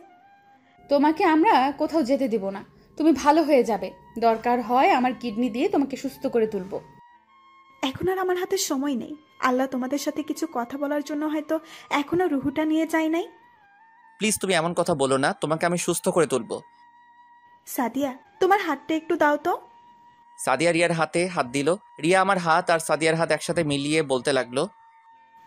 C: তোমাকে আমরা কোথাও যেতে দিব না, তুমি ভালো হয়ে যাবে। দরকার হয় আমার কিডনি দিয়ে তোমাকে সুস্থ করে তুলবো।
F: এখন আর আমার হাতে সময় নেই। আল্লাহ তোমাদের সাথে কিছু কথা বলার জন্য হয়তো এখনো রুহুটা নিয়ে যায় নাই।
B: প্লিজ তুমি এমন কথা বলো না, তোমাকে আমি সুস্থ করে তুলবো।
F: সাদিয়া, তোমার হাতটা একটু দাও তো।
B: সাদিয়া রিয়ার হাতে হাত দিল। রিয়া আমার হাত আর সাদিয়ার হাত একসাথে মিলিয়ে বলতে লাগলো,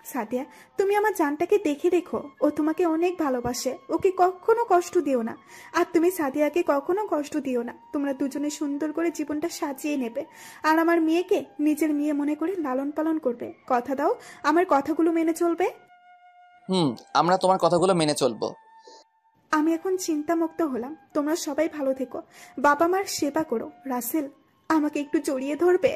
F: সাদিয়া, তুমি আমার জানটাকে দেখে রেখো। ও তোমাকে অনেক ভালোবাসে, ওকে কখনো কষ্ট দিও না। আর তুমি সাদিয়াকে কখনো কষ্ট দিও না। তোমরা দুজনে সুন্দর করে জীবনটা সাজিয়ে নেবে। আর আমার মেয়েকে নিজের মেয়ে মনে করে লালন পালন করবে। কথা দাও আমার কথাগুলো মেনে চলবে।
B: আমরা তোমার কথাগুলো মেনে চলবো।
F: আমি এখন চিন্তামুক্ত হলাম। তোমরা সবাই ভালো থেকো, বাবা মার সেবা করো। রাসেল, আমাকে একটু জড়িয়ে ধরবে?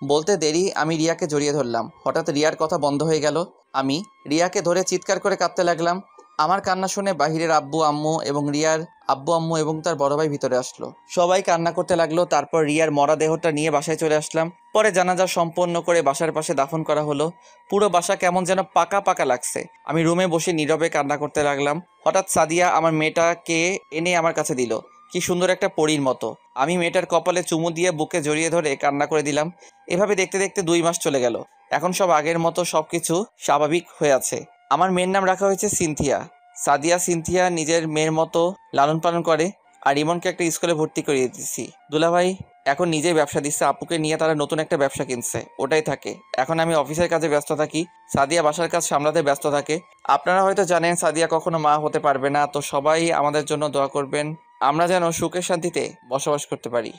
B: বলতে দেরি আমি রিয়াকে জড়িয়ে ধরলাম। হঠাৎ রিয়ার কথা বন্ধ হয়ে গেল। আমি রিয়াকে ধরে চিৎকার করে কাঁদতে লাগলাম। আমার কান্না শুনে বাহিরের আব্বু আম্মু এবং রিয়ার আব্বু আম্মু এবং তার বড় ভাই ভিতরে আসলো। সবাই কান্না করতে লাগলো। তারপর রিয়ার মরা দেহটা নিয়ে বাসায় চলে আসলাম। পরে জানাজা সম্পন্ন করে বাসার পাশে দাফন করা হলো। পুরো বাসা কেমন যেন পাকা পাকা লাগছে। আমি রুমে বসে নীরবে কান্না করতে লাগলাম। হঠাৎ সাদিয়া আমার মেয়েটাকে এনে আমার কাছে দিল। কি সুন্দর একটা পরীর মতো। আমি মেয়েটার কপালে চুমু দিয়ে বুকে জড়িয়ে ধরে কান্না করে দিলাম। এভাবে দেখতে দেখতে 2 মাস চলে গেল। এখন সব আগের মতো সবকিছু স্বাভাবিক হয়ে আছে। আমার মেয়ের নাম রাখা হয়েছে সিনথিয়া। সাদিয়া সিনথিয়া নিজের মেয়ের মতো লালন পালন করে। আর ইমনকে একটা স্কুলে ভর্তি করিয়ে দিচ্ছি। দুলাভাই এখন নিজেই ব্যবসা দিচ্ছে। আপুকে নিয়ে তারা নতুন একটা ব্যবসা কিনছে, ওটাই থাকে। এখন আমি অফিসের কাজে ব্যস্ত থাকি, সাদিয়া বাসার কাজ সামলাতে ব্যস্ত থাকে। আপনারা হয়তো জানেন সাদিয়া কখনো মা হতে পারবে না, তো সবাই আমাদের জন্য দোয়া করবেন। আমরা যেন সুখে শান্তিতে বসবাস করতে পারি।